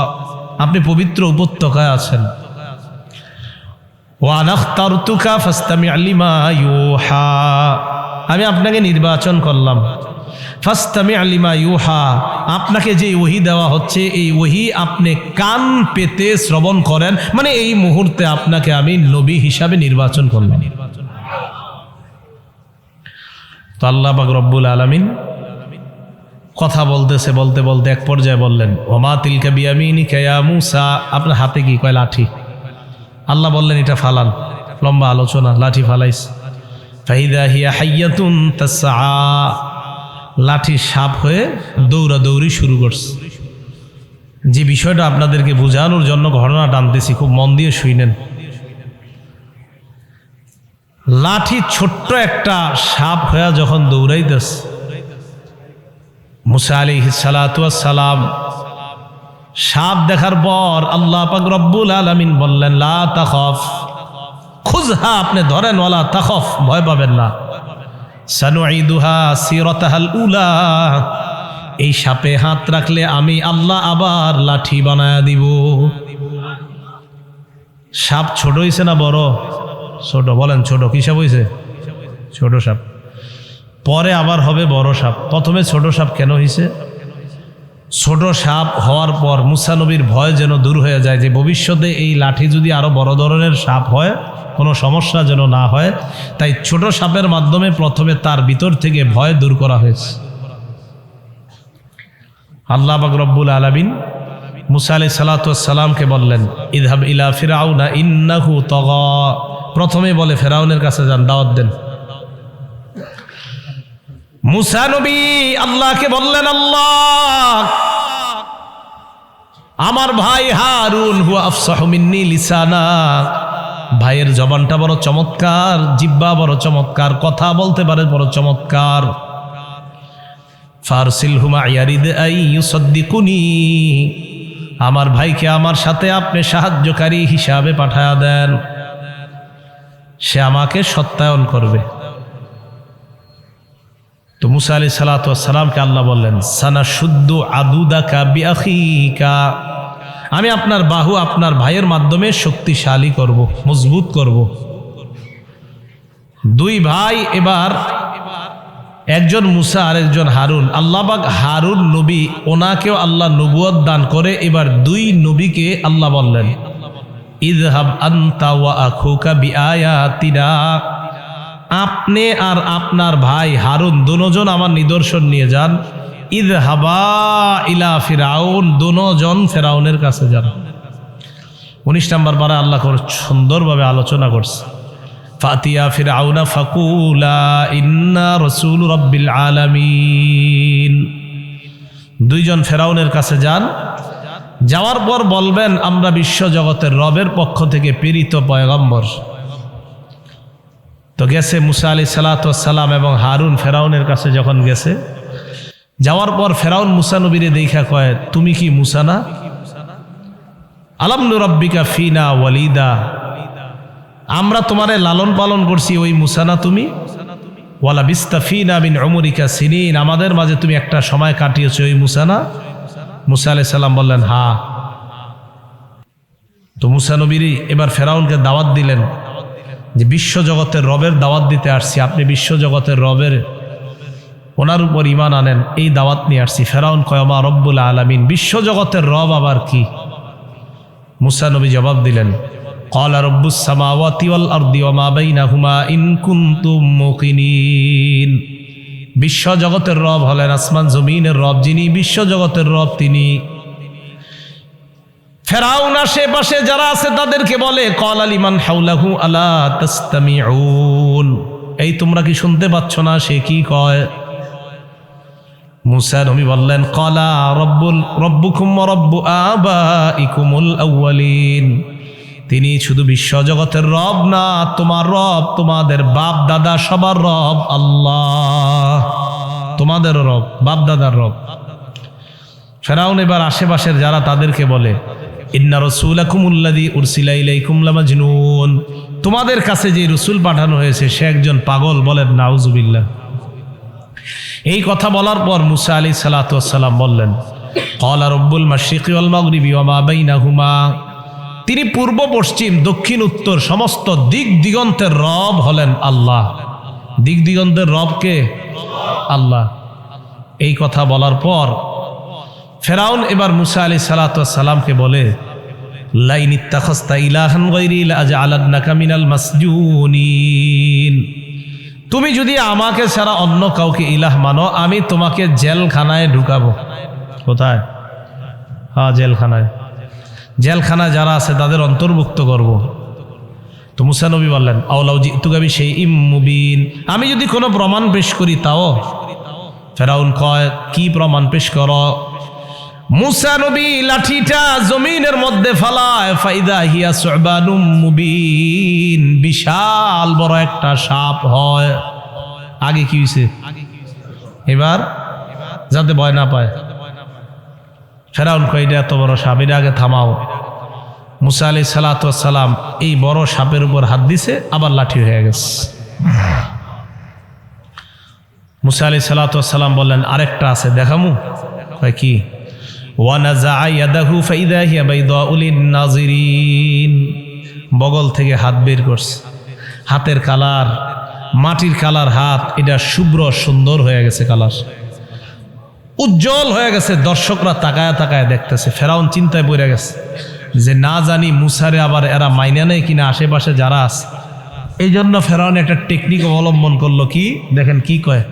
আপনি পবিত্র উপত্যকায় আছেন। ওয়া আনা ইখতারতুকা ফাসতামি' লিমা ইউহা, আমি আপনাকে নির্বাচন করলাম। ফাসতামি' লিমা ইউহা, আপনাকে যে ওহী দেওয়া হচ্ছে এই ওহী আপনি কান পেতে শ্রবণ করেন, মানে এই মুহূর্তে আপনাকে আমি নবী হিসাবে নির্বাচন করলাম। তো আল্লাহ পাক রব্বুল আলামিন কথা বলতেছে, বলতে বলতে এক পর্যায়ে বললেন, ওমা তিলকা বিয়ামিনিকা ইয়া মূসা, আপনার হাতে কি? কয় লাঠি। আল্লাহ বললেন এটা ফালান। লম্বা আলোচনা, লাঠি ফালাইস। ফাইদা হিয়া হাইয়াতুন তাসআ, লাঠি সাপ হয়ে দৌড়াদৌড়ি শুরু করছে। যে বিষয়টা আপনাদেরকে বোঝানোর জন্য ঘটনা টানতেছি, খুব মন দিয়ে শুনেন। লাঠি ছোট্ট একটা সাপ হয়ে যখন দৌড়াইতেছে, মুসা আলাইহিস সালাতু ওয়াস সালাম সাপ দেখার পর আল্লাহ পাক রব্বুল আলামিন বললেন, লা তাখাফ, খুযহা, আপনি ধরেন, ওয়ালা তাখাফ, ভয় পাবেন না। সানুঈদুহা সিরাতাহাল উলা, এই সাপে হাত রাখলে আমি আল্লাহ আবার লাঠি বানায়া দিব। সাপ ছোট হইছে না বড়? ছোট। বলেন ছোট। কি সাপ হইছে? ছোট সাপ। পরে আবার হবে বড় সাপ। প্রথমে ছোট সাপ কেন হইছে? ছোট সাপ হওয়ার পর মুসা নবীর ভয় যেন দূর হয়ে যায়, যে ভবিষ্যতে এই লাঠি যদি আরো বড় ধরনের সাপ হয় কোনো সমস্যা যেন না হয়, তাই ছোট সাপের মাধ্যমে প্রথমে তার ভিতর থেকে ভয় দূর করা হয়েছে। আল্লাহ পাক রব্বুল আলামিন মুসা আলাইহিস সালাতু ওয়াস সালামকে বললেন, ইযহাব ইলা ফিরআউনা ইন্নাহু তাগা, প্রথমে বলে ফেরাউনের কাছে যান, দাওয়াত দেন। মুসা নবী আল্লাহকে বললেন, আল্লাহ, আমার ভাই হারুন হুয়া আফসাহু মিন্নি লিসানা, ভাইয়ের জবানটা বড় চমৎকার, জিহ্বা বড় চমৎকার, কথা বলতে পারে বড় চমৎকার। ফারসিলহু মা'ইয়া রিদ আই ইউসাদ্দিকুনি, আমার ভাইকে আমার সাথে আপনি সাহায্যকারী হিসাবে পাঠায়া দেন, সে আমাকে সত্যায়ন করবে। তো মুসা আলাইহিস সালাতু ওয়াস সালামকে আল্লাহ বললেন, সানাশুদ্দু আদুদাকা বিআখিকা, আমি আপনার বাহু আপনার ভাইয়ের মাধ্যমে শক্তিশালী করব, মজবুত করব। দুই ভাই এবার, একজন মুসা আর একজন হারুন। আল্লাহ পাক হারুন নবী, ওনাকেও আল্লাহ নবুয়ত দান করে। এবার দুই নবীকে আল্লাহ বললেন, ইযহাব আনতা ওয়া আখুকা বিআয়াতিনা, আপনি আর আপনার ভাই হারুন দুজন আমার নিদর্শন নিয়ে যান। ইযহাবা ইলা ফিরাউন, দুজন ফেরাউনের কাছে যান। 19 নম্বর পারা আল্লাহ সুন্দরভাবে আলোচনা করছে, ফাতিয়া ফিরাউনা ফাকুলা ইন্না রাসূলু রাব্বিল আলামিন। দুইজন ফেরাউনের কাছে যান, যাওয়ার পর বলবেন, আমরা বিশ্ব জগতের রবের পক্ষ থেকে প্রেরিত পয়গম্বর। তো গেছে মুসা আলাইহিস সালাতু ওয়াস সালাম এবং হারুন ফেরাউনের কাছে যখন গেছে, যাওয়ার পর ফেরাউন মুসা নবীরে দেখা কয়, তুমি কি মুসা না? আলাম নুরাব্বিকা ফিনা ওয়ালিদা, আমরা তোমারে লালন পালন করছি, ওই মুসা না তুমি? ওয়ালা বিস্তা ফিনা মিন উমরিকা সিনিন, আমাদের মাঝে তুমি একটা সময় কাটিয়েছো, ওই মুসা না? মুসা আলাইহিস সালাম বললেন, হ্যাঁ। তো মুসা নবীর এবার ফেরাউনকে দাওয়াত দিলেন যে বিশ্ব জগতের রবের দাওয়াত দিতে আসছি, আপনি বিশ্ব জগতের রবের ওনার উপর ঈমান আনেন, এই দাওয়াত নিয়ে আসছি। ফেরাউন কয়, মা রব্বুল আলামিন, বিশ্ব জগতের রব আবার কি? মুসা নবী জবাব দিলেন, ক্বালা রব্বুস সামাওয়াতি ওয়াল আরদি ওয়া মা বাইনাহুমা ইন কুনতুম মুকিনিন, বিশ্ব জগতের রব হলেন আসমান জমিনের রব, যিনি বিশ্ব জগতের রব তিনি। ফেরাউন আশেপাশে যারা আছে তাদেরকে বলে, ক্বালা লিমান হাওলাহু আলা তাসতামিউন, এই তোমরা কি শুনতে পাচ্ছ না সে কি কয়? মুসা নবী বললেন ক্বালা রব্বুকুম ওয়া রব্বু আবাইকুমুল আউয়ালিন, তিনি শুধু বিশ্বজগতের রব না, তোমার রব, তোমাদের বাপ দাদা সবার রব আল্লাহ, তোমাদের রব, বাপ দাদার রব। ফেরাউন এবার আশেপাশের যারা তাদেরকে বলে ইন্না রাসূলাকুমুল্লাযী উরসিলা ইলাইকুম লামাজনুন, তোমাদের কাছে যে রাসূল পাঠানো হয়েছে সে একজন পাগল। বলেন নাউজুবিল্লাহ। এই কথা বলার পর মুসা আলাইহিস সালাতু ওয়াস সালাম বললেন ক্বালা রব্বুল মাশরিকি ওয়াল মাগরিবি ওয়া মা বাইনাহুমা, তিনি পূর্ব পশ্চিম দক্ষিণ উত্তর সমস্ত দিক দিগন্তের রব হলেন আল্লাহ। দিক দিগন্তের রব কে? আল্লাহ। এই কথা বলার পর ফেরাউন এবার মুসা আলাইহিস সালাতু ওয়াস সালামকে বলে লাইন ইত্তাখাযতা ইলাহান গায়রি লাআজআলান্নাকা মিনাল মাসজুনিন, তুমি যদি আমাকে ছাড়া অন্য কাউকে ইলাহ মানো আমি তোমাকে জেলখানায় ঢুকাবো। কোথায়? হ্যাঁ, জেলখানায়। জেলখানায় যারা আছে তাদের অন্তর্ভুক্ত করব। তো মুসা নবী বললেন আওলাউ জিতুকা বিশাইইম মুবিন, আমি যদি কোনো প্রমাণ পেশ করি তাও? ফেরাউন কয় কি প্রমাণ পেশ করো? মুসা নবী লাঠিটা জমিনের মধ্যে ফালায়, ফাইদা হিয়া সুবানুম মুবিন, বিশাল বড় একটা সাপ হয়। আগে কি হয়েছে? এবার যাতে ভয় না পায়। ফেরাউন কয় এটা এত বড় সাপ, এটা আগে থামাও। মুসা আলাইহিস সালাতু ওয়াস সালাম এই বড় সাপের উপর হাত দিছে, আবার লাঠি হয়ে গেছে। মুসা আলাইহিস সালাতু ওয়াস সালাম বললেন আরেকটা আছে, দেখামু? কয় কি? ওয়ানাযা ইয়াদাহু ফাইদা হিয়া বাইদাউ লিন-নাযিরিন, বগল থেকে হাত বের করছে। হাতের কালার মাটির কালার, হাত এটা শুভ্র সুন্দর হয়ে গেছে, কালার উজ্জ্বল হয়ে গেছে। দর্শকরা তাকায় তাকায় দেখতেছে। ফেরাউন চিন্তায় পড়ে গেছে যে না জানি মুসারে আবার এরা মাইনা নেই কিনা আশেপাশে যারা আছে। এই জন্য ফেরাউন একটা টেকনিক অবলম্বন করলো। কি দেখেন কি কয়?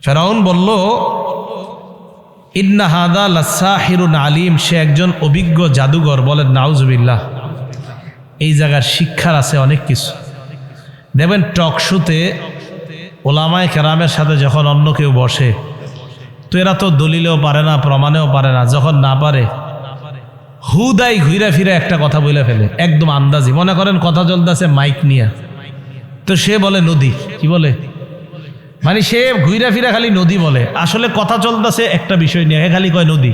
ফেরাউন বলল ইন্না হাদা লাসাহিরুন আলিম, সে একজন অভিজ্ঞ জাদুঘর। বলেন নাউজুবিল্লাহ। এই জায়গার শিক্ষার আছে অনেক কিছু। দেখবেন টক শোতে ওলামায়ে কেরামের সাথে যখন অন্য কেউ বসে, তো এরা তো দলিলেও পারে না, প্রমাণেও পারে না। যখন না পারে হুদাই ঘুরে ফিরে একটা কথা বলে ফেলে, একদম আন্দাজি। মনে করেন কথা চলতেছে মাইক নিয়ে, তো সে বলে নদী। কি বলে? মানে সে ঘুরে ফিরে খালি নদী বলে, আসলে কথা চলতেছে একটা বিষয় নিয়ে, খালি কয় নদী।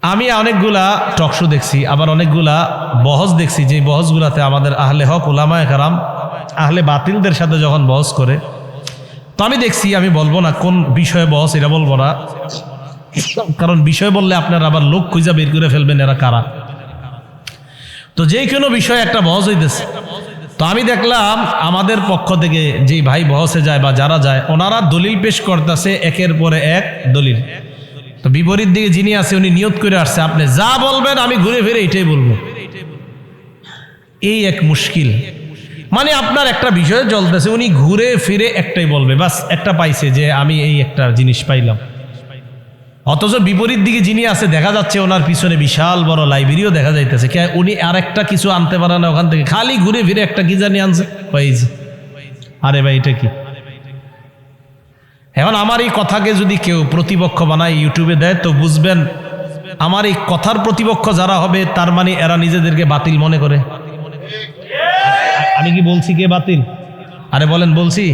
আমি অনেকগুলা টকশো দেখছি, আবার অনেকগুলা বহস দেখছি, যে বহসগুলাতে আমাদের আহলে হক উলামায়ে কেরাম আহলে বাতিলদের সাথে যখন বহস করে, তো আমি দেখছি, আমি বলবো না কোন বিষয়ে বহস, এটা বলবো না, কারণ বিষয় বললে আপনারা আবার লোক খুঁজা বের করে ফেলবেন এরা কারা। তো যে কোনো বিষয়ে একটা বহস হইতেছে, তো আমি দেখলাম আমাদের পক্ষ থেকে যেই ভাই বহসে যায় বা যারা যায়, ওনারা দলিল পেশ করতেছে একের পরে এক দলিল। তো বিপরীত দিকে যিনি আছে উনি নিয়ত করে আসছে আপনি যা বলবেন আমি ঘুরে ফিরে এটাই বলবো। এই এক মুশকিল। মানে আপনার একটা বিষয় চলতেছে, উনি ঘুরে ফিরে একটাই বলবে, বাস একটা পাইছে যে আমি এই একটা জিনিস পাইলাম। অথচ বিপরীত দিকে যিনি আছে দেখা যাচ্ছে ওনার পিছনে বিশাল বড় লাইব্রেরিও দেখা যাইতেছে, কে উনি আর একটা কিছু আনতে পারে না ওখান থেকে, খালি ঘুরে ফিরে একটা কি জানি আনছে পাইছে। আরে ভাই এটা কি? এখন আমার এই কথাকে যদি কেউ প্রতিপক্ষ বানায় ইউটিউবে দেয়, তো বুঝবেন আমার এই কথার প্রতিপক্ষ যারা হবে তার মানে এরা নিজেদেরকে বাতিল মনে করে। আমি কি বলছি কে বাতিল? আরে বলেন বলছি?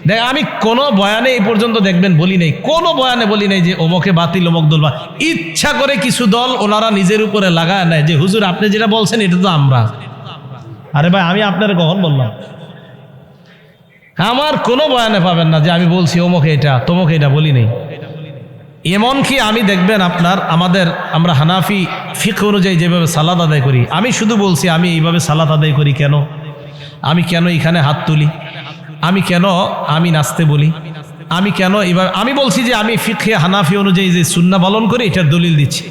দেখ আমি কোনো বয়ানে এই পর্যন্ত দেখবেন বলি নাই, কোনো বয়ানে বলি নাই যে অমুকে বাতিল অমুক দল বা। ইচ্ছা করে কিছু দল ওনারা নিজের উপরে লাগায় নেয় যে হুজুর আপনি যেটা বলছেন এটা তো আমরা। আরে ভাই আমি আপনার কখন বললাম? আমার কোনো বয়ানে পাবেন না যে আমি বলছি অমুকে এটা তমুকে এটা, বলি নেই। এমনকি আমি দেখবেন আমরা হানাফি ফিকহ অনুযায়ী যেভাবে সালাত আদায় করি, আমি শুধু বলছি আমি এইভাবে সালাত আদায় করি কেন, আমি কেন এখানে হাত তুলি, আমি কেন আমি নাচতে বলি, আমি কেন এইভাবে, আমি বলছি যে আমি ফিকহে হানাফি অনুযায়ী যে সুন্নাহ পালন করি এটার দলিল দিচ্ছি।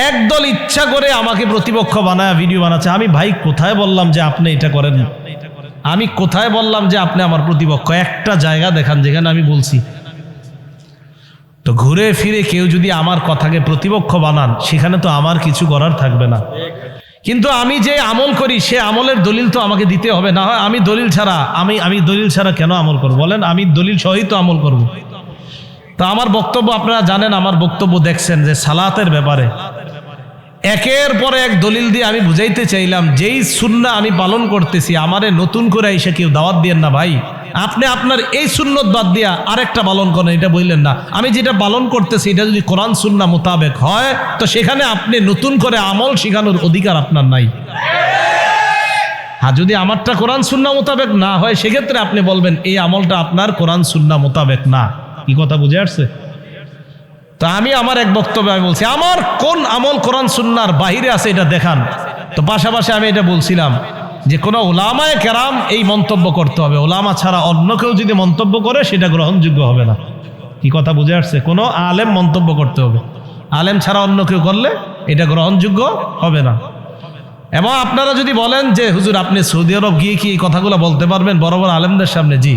একদল ইচ্ছা করে আমাকে প্রতিপক্ষ বানায় ভিডিও বানাচ্ছে। আমি ভাই কোথায় বললাম যে আপনি এটা করেন? আমি কোথায় বললাম যে আপনি আমার প্রতিপক্ষ? একটা জায়গা দেখান যেখানে আমি বলছি। তো ঘুরে ফিরে কেউ যদি আমার কথাকে প্রতিপক্ষ বানান, সেখানে তো আমার কিছু করার থাকবে না। কিন্তু আমি যে আমল করি সে আমলের দলিল তো আমাকে দিতে হবে, না হয় আমি দলিল ছাড়া আমি দলিল ছাড়া কেন আমল করব বলেন? আমি দলিল সহিত আমল করব। তো আমার বক্তব্য আপনারা জানেন, আমার বক্তব্য দেখছেন যে সালাতের ব্যাপারে একের পর এক দলিল দিয়ে আমি বুঝাইতে চাইলাম, যেই সুন্নাহ আমি পালন করতেছি আমারে নতুন করে এসে কেউ দাওয়াত দিয়েন না ভাই। আপনি আপনার এই সুন্নত বাদ দিয়া আরেকটা পালন করেন, এটা বললেন না। আমি যেটা পালন করতেছি এটা যদি কোরআন সুন্নাহ মোতাবেক হয় তো সেখানে আপনি নতুন করে আমল শেখানোর অধিকার আপনার নাই। আর যদি আমারটা কোরআন সুন্নাহ মোতাবেক না হয় সেক্ষেত্রে আপনি বলবেন এই আমলটা আপনার কোরআন সুন্নাহ মোতাবেক না। কি কথা বুঝে আসছে? তো আমি আমার এক বক্তব্যে আমি বলছি আমার কোন আমল কোরআন সুন্নাহর বাহিরে আছে এটা দেখান। তো পাশাপাশি আমি এটা বলছিলাম যে কোনো উলামায়ে কেরাম এই মন্তব্য করতে হবে, উলামা ছাড়া অন্য কেউ যদি মন্তব্য করে সেটা গ্রহণযোগ্য হবে না। কি কথা বুঝে আসছে? কোনো আলেম মন্তব্য করতে হবে, আলেম ছাড়া অন্য কেউ করলে এটা গ্রহণযোগ্য হবে না। এবং আপনারা যদি বলেন যে হুজুর আপনি সৌদি আরব গিয়ে কি এই কথাগুলো বলতে পারবেন বড় বড় আলেমদের সামনে? জি,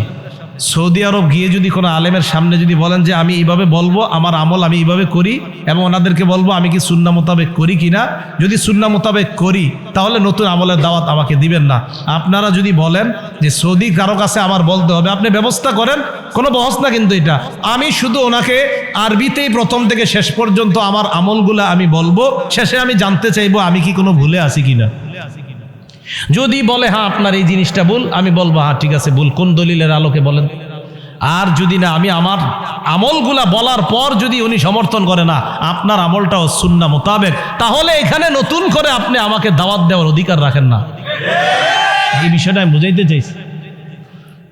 সৌদি আরব গিয়ে যদি কোনো আলেমের সামনে যদি বলেন যে আমি এইভাবে বলবো, আমার আমল আমি এইভাবে করি, এবং ওনাদেরকে বলবো আমি কি সুন্নাহ মোতাবেক করি কিনা, যদি সুন্নাহ মোতাবেক করি তাহলে নতুন আমলের দাওয়াত আমাকে দিবেন না। আপনারা যদি বলেন যে সৌদি কারো কাছে আমার বলতে হবে, আপনি ব্যবস্থা করেন, কোনো বহস না। কিন্তু এটা আমি শুধু ওনাকে আরবিতেই প্রথম থেকে শেষ পর্যন্ত আমার আমলগুলা আমি বলবো, শেষে আমি জানতে চাইবো আমি কি কোনো ভুলে আছি কিনা। যদি বলে হ্যাঁ আপনার এই জিনিসটা ভুল, আমি বলবো হ্যাঁ ঠিক আছে ভুল, কোন দলিলের আলোকে বলেন। আর যদি না, আমি আমার আমলগুলা বলার পর যদি উনি সমর্থন করে না আপনার আমলটাও সুন্নাহ মোতাবেক, তাহলে এখানে নতুন করে আপনি আমাকে দাওয়াত দেওয়ার অধিকার রাখেন না। এই বিষয়টা আমি বুঝাইতে চাইছি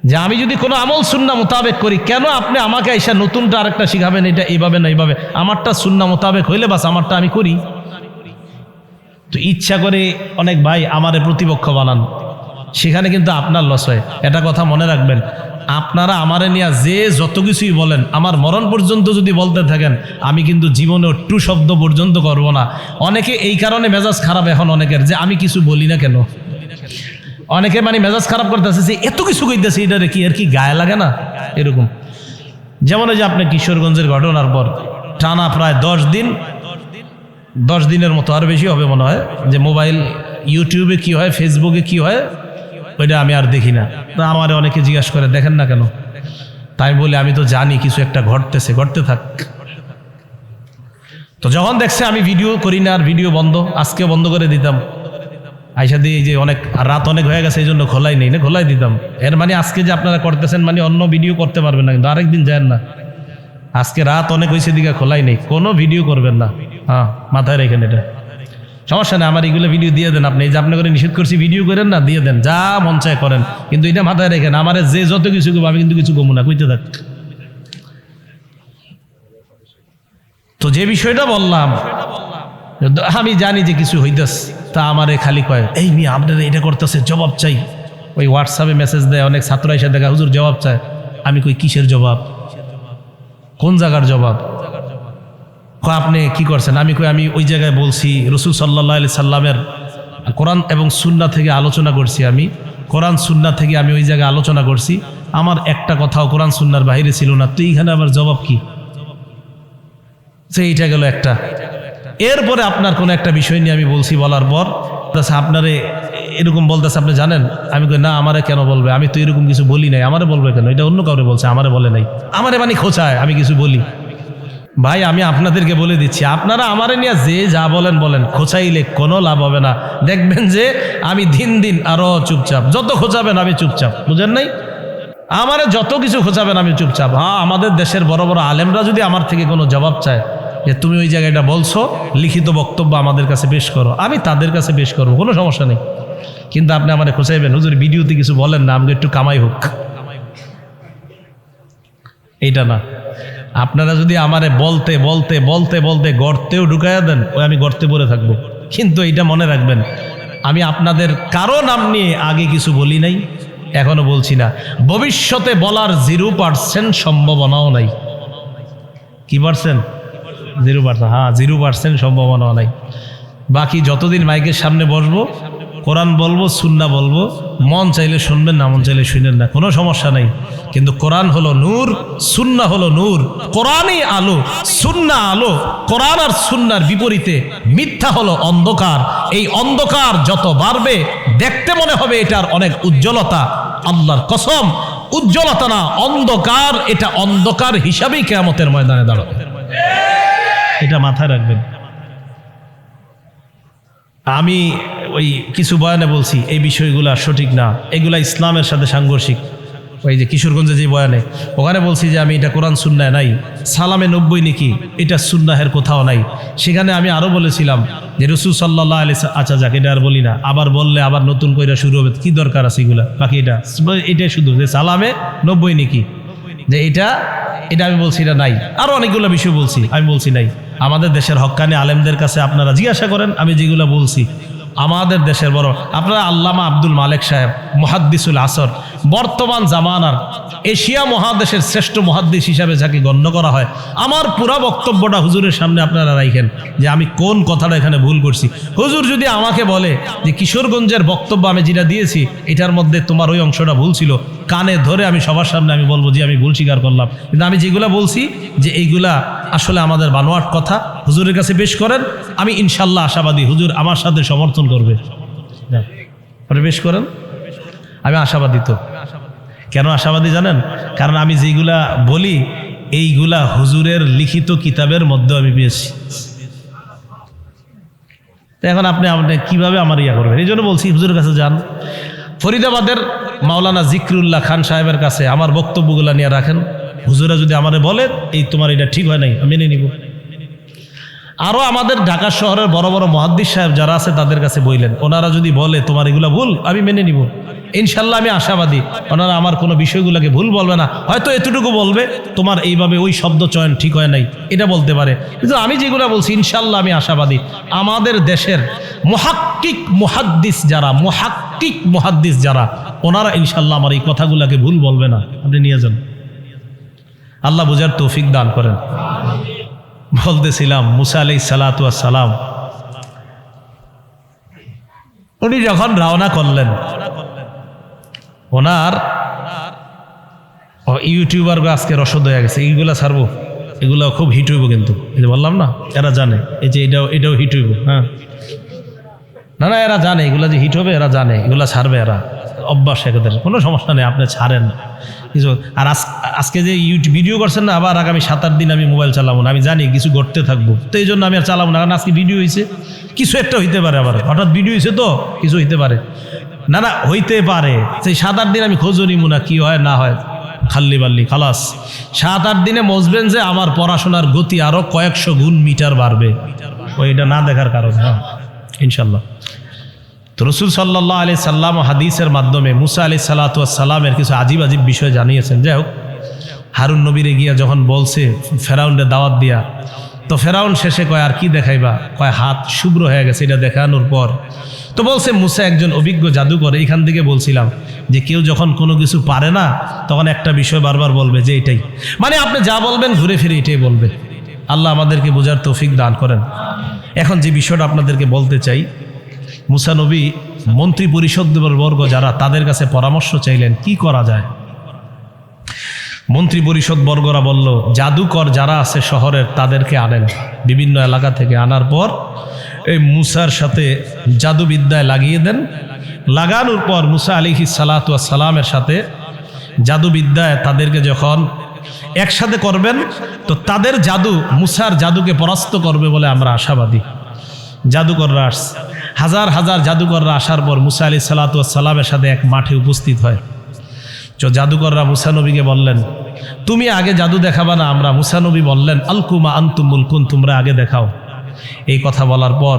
যে আমি যদি কোনো আমল সুন্নাহ মোতাবেক করি, কেন আপনি আমাকে এসে নতুনটা আরেকটা শিখাবেন এটা এইভাবে না এইভাবে? আমারটা সুন্নাহ মোতাবেক হইলে বাস আমারটা আমি করি। তো ইচ্ছা করে অনেক ভাই আমারে প্রতিপক্ষ বানান, সেখানে কিন্তু আপনার লস হয়। এটা কথা মনে রাখবেন। আপনারা আমারে নিয়ে যে যত কিছুই বলেন, আমার মরণ পর্যন্ত যদি বলতে থাকেন, আমি কিন্তু জীবনে টু শব্দ পর্যন্ত করব না। অনেকে এই কারণে মেজাজ খারাপ এখন অনেকের, যে আমি কিছু বলি না কেন। অনেকে মানে মেজাজ খারাপ করতেছে যে এত কিছু কইতেছে, এটা কি আর কি গায়ে লাগে না? এরকম যেমন যে আপনি কিশোরগঞ্জের ঘটনার পর টানা প্রায় 10 দিনের মতো, আর বেশি হবে মনে হয়, যে মোবাইল ইউটিউবে কি হয়, ফেসবুকে কি হয় ওইটা আমি আর দেখি না। তা আমার অনেকে জিজ্ঞাসা করে দেখেন না কেন? তাই বলে আমি তো জানি কিছু একটা ঘটতেছে, ঘটতে থাক। তো যখন দেখছে আমি ভিডিও করি না, আর ভিডিও বন্ধ, আজকেও বন্ধ করে দিতাম। আইসা দিয়ে যে অনেক রাত অনেক হয়ে গেছে এই জন্য খোলাই নেই, না খোলাই দিতাম। এর মানে আজকে যে আপনারা করতেছেন মানে অন্য ভিডিও করতে পারবেন না, কিন্তু আরেকদিন যান না। আজকে রাত অনেক হয়েছে দিকে খোলাই নেই, কোনো ভিডিও করবেন না। হ্যাঁ, মাথায় রেখেন এটা, সমস্যা নেই। আমার এইগুলো ভিডিও দিয়ে দেন আপনি, এই যে আপনি করে নিষেধ করছি ভিডিও করেন না, দিয়ে দেন, যা মন চায় করেন, কিন্তু এটা মাথায় রেখেন আমার যে যত কিছু করবো আমি কিন্তু কিছু কমু না, কইতে থাক। তো যে বিষয়টা বললাম, আমি জানি যে কিছু হইতেছে, তা আমারে খালি কয় এই মেয়ে আপনারা এটা করতেছে, জবাব চাই। ওই হোয়াটসঅ্যাপে মেসেজ দেয় অনেক ছাত্র এসে দেখা, হুজুর জবাব চায়। আমি কই কিসের জবাব, কোন জায়গার জবাব? আপনি কি করছেন? আমি কই আমি ওই জায়গায় বলছি রাসূল সাল্লাল্লাহু আলাইহি সাল্লামের কোরআন এবং সুন্নাহ থেকে আলোচনা করছি, আমি কোরআন সুন্নাহ থেকে আমি ওই জায়গায় আলোচনা করছি, আমার একটা কথাও কোরআন সুন্নাহর বাইরে ছিল না। তো এইখানে আমার জবাব কি? এইটা গেল একটা। এরপরে আপনার কোনো একটা বিষয় নিয়ে আমি বলছি, বলার পর আপনারে এরকম বলতেছে, আপনি জানেন? আমি কই না, আমারে কেন বলবে? আমি তো এরকম কিছু বলি নাই, আমারে বলবে কেন? এটা অন্য কাউরে বলছে, আমারে বলে নাই। আমারে মানে খোঁচায় আমি কিছু বলি। ভাই আমি আপনাদেরকে বলে দিচ্ছি, আপনারা আমারে নিয়ে যে যা বলেন বলেন, খোঁচাইলে কোনো লাভ হবে না। দেখবেন যে আমি দিন দিন আরো চুপচাপ, যত খোঁচাবেন আমি চুপচাপ, বুঝেন নাই? আমারে যত কিছু খোঁচাবেন আমি চুপচাপ। হ্যাঁ, আমাদের দেশের বড় বড় আলেমরা যদি আমার থেকে কোনো জবাব চায় যে তুমি ওই জায়গাটা বলছো, লিখিত বক্তব্য আমাদের কাছে পেশ করো, আমি তাদের কাছে পেশ করবো, কোনো সমস্যা নেই। কিন্তু আপনি আমারে খোঁচাইবেন, হুজুর ভিডিওতে কিছু বলেন না, আমাকে একটু কামাই হোক, এইটা না। আপনারা যদি আমারে বলতে বলতে বলতে বলতে গর্তেও ঢুকাইয়া দেন, ওই আমি গর্তে পড়ে থাকবো। কিন্তু এইটা মনে রাখবেন, আমি আপনাদের কারো নাম নিয়ে আগে কিছু বলি নাই, এখনো বলছি না, ভবিষ্যতে বলার 0% সম্ভাবনাও নাই। কি পারছেন? 0%। হ্যাঁ, 0% সম্ভাবনাও নাই। বাকি যতদিন মাইকের সামনে বসবো কোরআন বলবো, সুন্নাহ বলবো, মন চাইলে শুনবেন, না মন চাইলে শুনেন না, কোনো সমস্যা নেই। কিন্তু কোরআন হলো নূর, সুন্নাহ হলো নূর। কোরআনই আলো, সুন্নাহ আলো। কোরআন আর সুন্নাহর বিপরীতে মিথ্যা হলো অন্ধকার। এই অন্ধকার যত বাড়বে দেখতে মনে হবে এটার অনেক উজ্জ্বলতা। আল্লাহর কসম, উজ্জ্বলতা না, অন্ধকার। এটা অন্ধকার হিসাবেই কিয়ামতের ময়দানে দাঁড়াবে, এটা মাথায় রাখবেন। আমি ওই কিছু বয়ানে বলছি এই বিষয়গুলো সঠিক না, এগুলা ইসলামের সাথে সাংঘর্ষিক। ওই যে কিশোরগঞ্জে যে বয়ানে, ওখানে বলছি যে আমি এটা কোরআন সুন্নাহ নাই, সালামে 90 নাকি, এটা সুন্নাহের কোথাও নাই। সেখানে আমি আরো বলেছিলাম যে রাসূল সাল্লাল্লাহু আলাইহি ওয়াসাল্লাম, আচ্ছা যাক, এটা আর বলি না, আবার বললে আবার নতুন করে শুরু হবে, কি দরকার আছে এগুলা। বাকি এটা শুধু যে সালামে 90 নাকি, যে এটা আমি বলছি এটা নাই। আরো অনেকগুলো বিষয় বলছি, আমি বলছি নাই। আমাদের দেশের হক্কানি আলেমদের কাছে আপনারা জিজ্ঞাসা করেন, আমি যেগুলো বলছি। আমাদের দেশের বড় আপনারা আল্লামা আব্দুল মালেক সাহেব, মুহাদ্দিসুল আসর, বর্তমান জামানার এশিয়া মহাদেশের শ্রেষ্ঠ মুহাদ্দিস হিসাবে যাকে গণ্য করা হয়, আমার পুরা বক্তব্যটা হুজুরের সামনে আপনারা রাখেন যে আমি কোন কথাটা এখানে ভুল করছি। হুজুর যদি আমাকে বলে যে কিশোরগঞ্জের বক্তব্য আমি যেটা দিয়েছি এটার মধ্যে তোমার ওই অংশটা ভুল ছিল, কানে ধরে আমি সবার সামনে আমি বলবো যে আমি ভুল স্বীকার করলাম। কিন্তু আমি যেগুলা বলছি যে এইগুলা আসলে আমাদের বানোয়াট কথা, হুজুরের কাছে পেশ করেন। আমি ইনশাল্লাহ আশাবাদী হুজুর আমার সাথে সমর্থন করবে। পেশ করেন, আমি আশাবাদী। তো কেন আশাবাদী জানেন? কারণ আমি যেগুলা বলি এইগুলা হুজুরের লিখিত কিতাবের মধ্যে আমি পেয়েছি। এখন আপনি কিভাবে আমার ইয়া করবেন? এই জন্য বলছি হুজুরের কাছে যান। ফরিদাবাদের মাওলানা জিকরুল্লাহ খান সাহেবের কাছে আমার বক্তব্যগুলো নিয়ে রাখেন। হুজুরা যদি আমারে বলেন এই তোমার এটা ঠিক হয় নাই, আমি মেনে নিব। আরো আমাদের ঢাকা শহরের বড় বড় মুহাদ্দিস সাহেব যারা আছে তাদের কাছে বললেন, ওনারা যদি বলে তোমার এগুলা ভুল, আমি মেনে নিব ইনশাল্লাহ। আমি আশাবাদী ওনারা আমার কোনো বিষয়গুলোকে ভুল বলবে না। হয়তো এতটুকু বলবে তোমার এইভাবে ওই শব্দ চয়ন ঠিক হয় নাই, এটা বলতে পারে। কিন্তু আমি যেগুলো বলছি ইনশাল্লাহ আমি আশাবাদী আমাদের দেশের মুহাক্কিক মুহাদ্দিস যারা ওনারা ইনশাল্লাহ আমার এই কথাগুলোকে ভুল বলবে না। আপনি নিয়ে যান, আল্লাহ বুঝার তৌফিক দান করেন। বলতেছিলাম মুসা আলাইহিস সালাতু ওয়াস সালাম উনি যখন রওনা করলেন, ওনার ইউটিউবার আজকে রসদ হয়ে গেছে, এইগুলা ছাড়বো, এগুলো খুব হিট হইব। কিন্তু এই যে বললাম না, এরা জানে এই যে এটাও হিট হইব। হ্যাঁ, না এরা জানে এগুলা যে হিট হবে, এরা জানে এগুলা ছাড়বে, এরা অভ্যাস এদের, কোনো সমস্যা নেই, আপনি ছাড়েন কিছু। আর আজকে যে ভিডিও করছেন না, আবার আগামী 7-8 দিন আমি মোবাইল চালাবো না, আমি জানি কিছু ঘটতে থাকবো, তো এই জন্য আমি আর চালাবো না। কারণ আজকে ভিডিও হয়েছে, কিছু একটা হইতে পারে, আবার হঠাৎ ভিডিও হয়েছে তো কিছু হইতে পারে। না হইতে পারে, সেই 7-8 দিন আমি খোঁজও নিব না, কি হয় না হয়, খাল্লি বাল্লি খালাস। 7-8 দিনে বুঝবেন যে আমার পড়াশোনার গতি আরো কয়েকশো গুণ মিটার বাড়বে, ওইটা না দেখার কারণে। হ্যাঁ ইনশাল্লাহ। তো রাসূল সাল্লাল্লাহু আলাইহি সাল্লাম হাদিসের মাধ্যমে মুসা আলাইহিস সালাতু ওয়াস সালামের কিছু আজীব বিষয় জানিয়েছেন। যাই হোক, হারুন নবীরে গিয়া যখন বলছে ফেরাউনের দাওয়াত দিয়া, তো ফেরাউন শেষে কয় আর কি দেখাইবা, কয় হাত শুভ্র হয়ে গেছে। এটা দেখানোর পর তো বলছে মুসা একজন অভিজ্ঞ জাদুকর। এইখান থেকে বলছিলাম যে কেউ যখন কোনো কিছু পারে না তখন একটা বিষয় বারবার বলবে যে এটাই, মানে আপনি যা বলবেন ঘুরে ফিরে এটাই বলবে। আল্লাহ আমাদেরকে বোঝার তৌফিক দান করেন। এখন যে বিষয়টা আপনাদেরকে বলতে চাই, মুসা নবী মন্ত্রী পরিষদ বর্গ যারা, তাদের কাছে পরামর্শ চাইলেন কি করা যায়। মন্ত্রী পরিষদ বর্গরা বলল জাদুকর যারা আছে শহরের তাদেরকে আনেন, বিভিন্ন এলাকা থেকে আনার পর এই মুসার সাথে জাদুবিদ্যায় লাগিয়ে দেন। লাগানোর পর মুসা আলাইহিস সালাতু ওয়াস সালামের সাথে জাদুবিদ্যায় তাদেরকে যখন একসাথে করবেন, তো তাদের জাদু মুসার জাদুকে পরাস্ত করবে বলে আমরা আশাবাদী। জাদুকররা আসছে, হাজার হাজার জাদুকররা আসার পর মুসা আলাইহিস সালাতু ওয়াস সালামের সাথে এক মাঠে উপস্থিত হয়। তো জাদুকররা মুসা নবীকে বললেন তুমি আগে জাদু দেখাবা না আমরা? মুসা নবী বললেন আলকুমা আনতুম মুলকুন, তোমরা আগে দেখাও। এই কথা বলার পর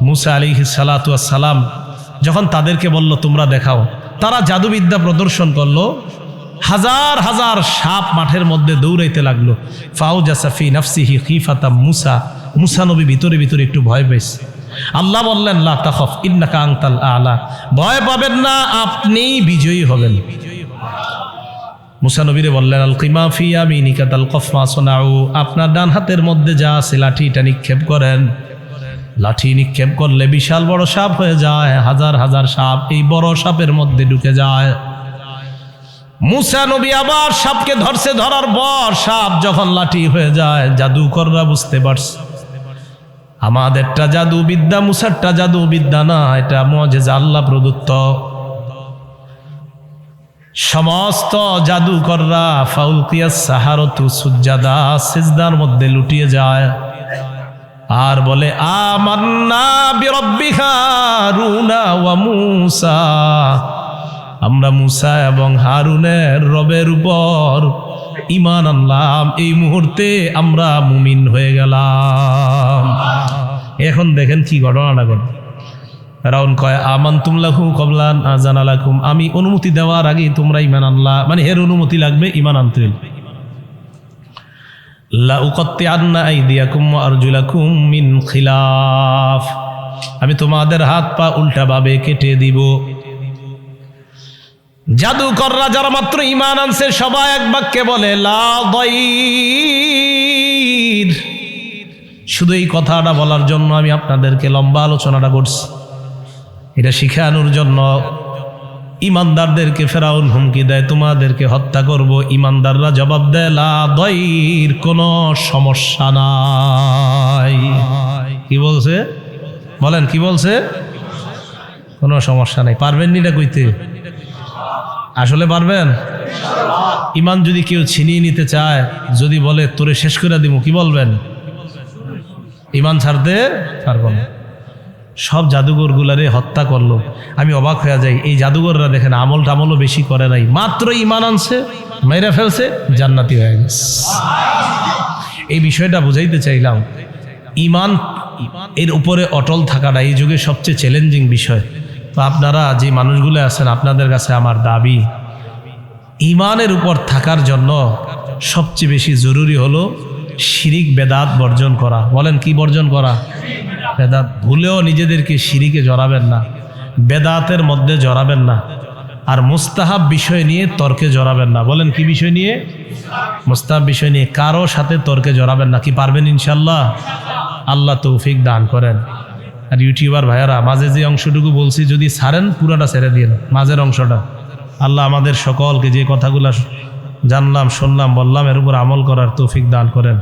মুসা আলাইহিস সালাতু ওয়াস সালাম যখন তাদেরকে বলল তোমরা দেখাও, তারা জাদুবিদ্যা প্রদর্শন করলো। হাজার হাজার সাপ মাঠের মধ্যে দৌড়াইতে লাগলো। ফাউজাসা ফি নাফসিহি খিফাতাম মুসা, মুসা নবী ভিতরে ভিতরে একটু ভয় পেয়েছে। আল্লাহ বললেন লা তাখাফ ইন্নাকা আনতাল আলা, ভয় পাবেন না, আপনিই বিজয়ী হবেন। মুসা নবীরে বললেন আল কিমা ফি ইয়ামিনিকা তালকাফ মা সানাউ, আপনার ডান হাতের মধ্যে যা আছে লাঠিটা নিক্ষেপ করেন। লাঠি নিক্ষেপ করলে বিশাল বড় সাপ হয়ে যায়, হাজার হাজার সাপ এই বড় সাপের মধ্যে ঢুকে যায়। মুসা নবী আবার সাপকে ধরছে, ধরার পর সাপ যখন লাঠি হয়ে যায়, জাদুকররা বুঝতে পারছে আমাদেরটা জাদু বিদ্যা, মুসারটা জাদু বিদ্যা না, এটা মুআজিজা আল্লাহ প্রদত্ত। সমস্ত জাদুকররা ফাউলকিয়াস সাহারাতু সুজদা, সিজদার মধ্যে লুটিয়ে যায় আর বলে আমান্না বিরব্বি হারুনা ওয়া মূসা, আমরা মুসা এবং হারুনের রবের উপর ঈমান আনলাম, এই মুহূর্তে আমরা মুমিন হয়ে গেলাম। এখন দেখেন কি ঘটনাটা ঘটে। ফেরাউন কয় আমানতুম লাহু ক্বাবলা আন আযানা লাকুম, আমি অনুমতি দেওয়ার আগে তোমরা ঈমান আনলা, মানে এর অনুমতি লাগবে ঈমান আনতে। লা উকাত্তিআন্না আইদিয়াকুম ওয়া আরজুলাকুম মিন খিলাফ, আমি তোমাদের হাত পা উল্টাভাবে কেটে দিব। জাদুকররা যারা মাত্র ঈমান আনছে সবাই এক বাক্যে বলে লা দাইর। শুধু এই কথাটা বলার জন্য আমি আপনাদেরকে লম্বা আলোচনাটা করছি, এটা শিখানোর জন্য। ইমানদারদেরকে ফেরাউন হুমকি দেয় তোমাদেরকে হত্যা করব, ইমানদাররা জবাব দেয় লা দাইর, কোনো সমস্যা নাই। কি বলছে বলেন, কি বলছে? কোনো সমস্যা নাই। পারবেন নি না কইতে? আসলে পারবেন? ইমান যদি কেউ ছিনিয়ে নিতে চায়, যদি বলে তোরে শেষ করে দিব, কি বলবেন? ইমান ছাড়তে পারবো না। সব জাদুঘরগুলারে হত্যা করলো। আমি অবাক হয়ে যাই, এই জাদুঘররা দেখেন আমল টামলও বেশি করে নাই, মাত্র ইমান আনছে, মেরে ফেলছে, জান্নাতি হয়ে গেছে। এই বিষয়টা বুঝাইতে চাইলাম। ইমান এর উপরে অটল থাকাটা এই যুগে সবচেয়ে চ্যালেঞ্জিং বিষয়। তো আপনারা যে মানুষগুলো আছেন, আপনাদের কাছে আমার দাবি, ইমানের উপর থাকার জন্য সবচেয়ে বেশি জরুরি হলো শিরিক বেদাত বর্জন করা। বলেন, কি বর্জন করা? বেদাত। ভুলেও নিজেদেরকে শিরিকে জড়াবেন না, বেদাতের মধ্যে জড়াবেন না, আর মুস্তাহাব বিষয় নিয়ে তর্কে জড়াবেন না। বলেন, কি বিষয় নিয়ে? মুস্তাহাব বিষয় নিয়ে কারো সাথে তর্কে জড়াবেন না। কি পারবেন ইনশাল্লাহ? আল্লাহ তৌফিক দান করেন। আর ইউটিউবার ভাইয়ারা, মাঝে যে অংশটুকু বলছি যদি ছাড়েন, পুরাটা ছেড়ে দিন, মাঝের অংশটা। আল্লাহ আমাদের সকলকে যে কথাগুলো জানলাম, শুনলাম, বললাম, এর উপর আমল করার তৌফিক দান করেন।